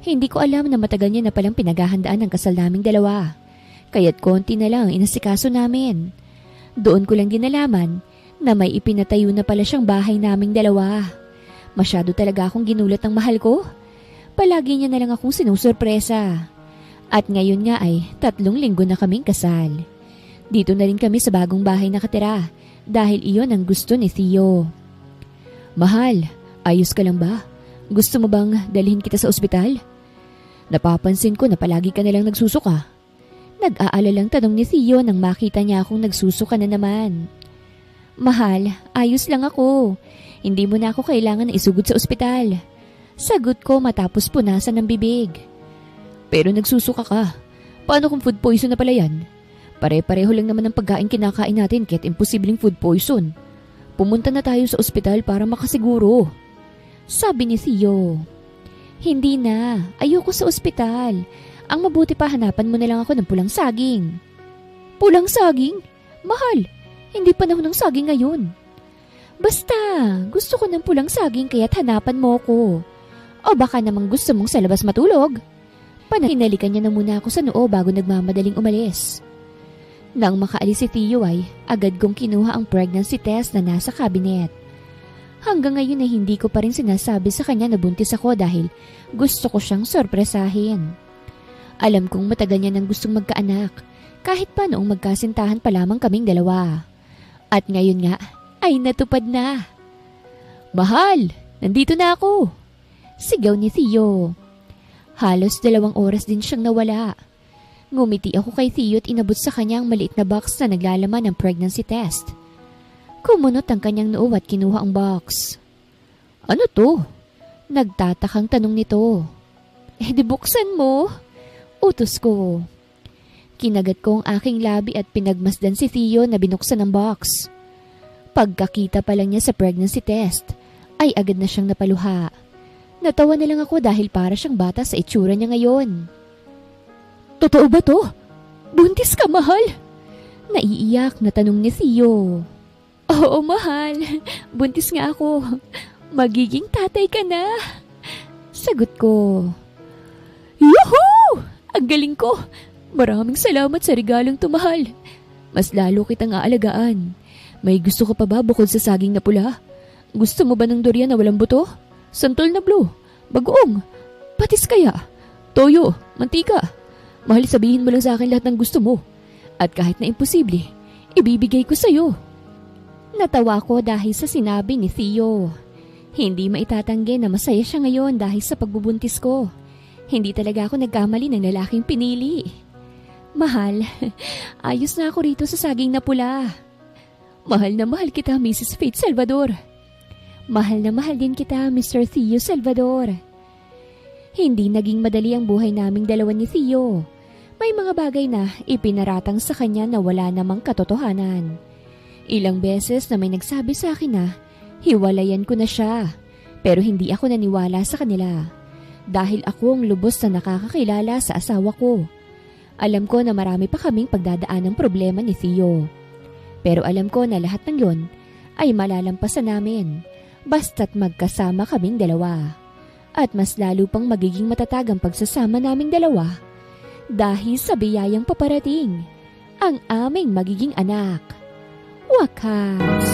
Hindi ko alam na matagal niya na palang pinaghahandaan ang kasal naming dalawa. Kaya't konti na lang ang inasikaso namin. Doon ko lang din nalaman na may ipinatayo na pala siyang bahay naming dalawa. Masyado talaga akong ginulat ng mahal ko. Palagi niya na lang akong sinusurpresa. At ngayon nga ay 3 linggo na kaming kasal. Dito na rin kami sa bagong bahay nakatira dahil iyon ang gusto ni Theo. Mahal, ayos ka lang ba? Gusto mo bang dalhin kita sa ospital? Napapansin ko na palagi ka nalang nagsusuka. Nag-aalalang tanong ni Theo nang makita niya akong nagsusuka na naman. Mahal, ayos lang ako. Hindi mo na ako kailangan na isugod sa ospital. Sagot ko matapos punasan ng bibig. Pero nagsusuka ka. Paano kung food poison na pala yan? Pare-pareho lang naman ang pagkain kinakain natin kaya't imposibleng food poison. Pumunta na tayo sa ospital para makasiguro. Sabi ni Theo. Hindi na, ayoko sa ospital. Ang mabuti pa hanapan mo na lang ako ng pulang saging. Pulang saging? Mahal, hindi panahon ng saging ngayon. Basta, gusto ko ng pulang saging kaya't hanapan mo ko. O baka namang gusto mong sa labas matulog. Hinalikan niya na muna ako sa noo bago nagmamadaling umalis. Nang makaalis si Theo ay agad kong kinuha ang pregnancy test na nasa cabinet. Hanggang ngayon ay hindi ko pa rin sinasabi sa kanya na buntis ako dahil gusto ko siyang sorpresahin. Alam kong matagal niya nang gustong magkaanak kahit pa noong magkasintahan pa lamang kaming dalawa. At ngayon nga ay natupad na. Mahal, nandito na ako. Sigaw ni Theo. Halos 2 oras din siyang nawala. Ngumiti ako kay Theo at inabot sa kanya ang maliit na box na naglalaman ng pregnancy test. Kumunot ang kanyang noo at kinuha ang box. Ano to? Nagtatakang tanong nito. Di buksan mo. Utos ko. Kinagat ko ang aking labi at pinagmasdan si Theo na binuksan ang box. Pagkakita pa lang niya sa pregnancy test, ay agad na siyang napaluha. Natawa na lang ako dahil para siyang bata sa itsura niya ngayon. Totoo ba to? Buntis ka, mahal? Naiiyak na tanong ni Theo. Oo, mahal. Buntis nga ako. Magiging tatay ka na. Sagot ko. Yuhuu! Ang galing ko. Maraming salamat sa regalong tumahal. Mas lalo kitang aalagaan. May gusto ka pa ba bukod sa saging na pula? Gusto mo ba ng durian na walang buto? Santol na blue? Bagoong? Patis kaya? Toyo? Mantika? Mahal, sabihin mo lang sa akin lahat ng gusto mo. At kahit na imposible, ibibigay ko sa'yo. Natawa ko dahil sa sinabi ni Theo. Hindi maitatanggi na masaya siya ngayon dahil sa pagbubuntis ko. Hindi talaga ako nagkamali ng lalaking pinili. Mahal, ayos na ako rito sa saging na pula. Mahal na mahal kita, Mrs. Faith Salvador. Mahal na mahal din kita, Mr. Theo Salvador. Hindi naging madali ang buhay naming dalawa ni Theo. May mga bagay na ipinaratang sa kanya na wala namang katotohanan. Ilang beses na may nagsabi sa akin na hiwalayan ko na siya, pero hindi ako naniwala sa kanila. Dahil ako ang lubos na nakakakilala sa asawa ko. Alam ko na marami pa kaming pagdadaan ng problema ni Theo. Pero alam ko na lahat ng yon ay malalampasan namin basta't magkasama kaming dalawa. At mas lalo pang magiging matatag ang pagsasama naming dalawa dahil sa biyayang paparating, ang aming magiging anak. Wakas!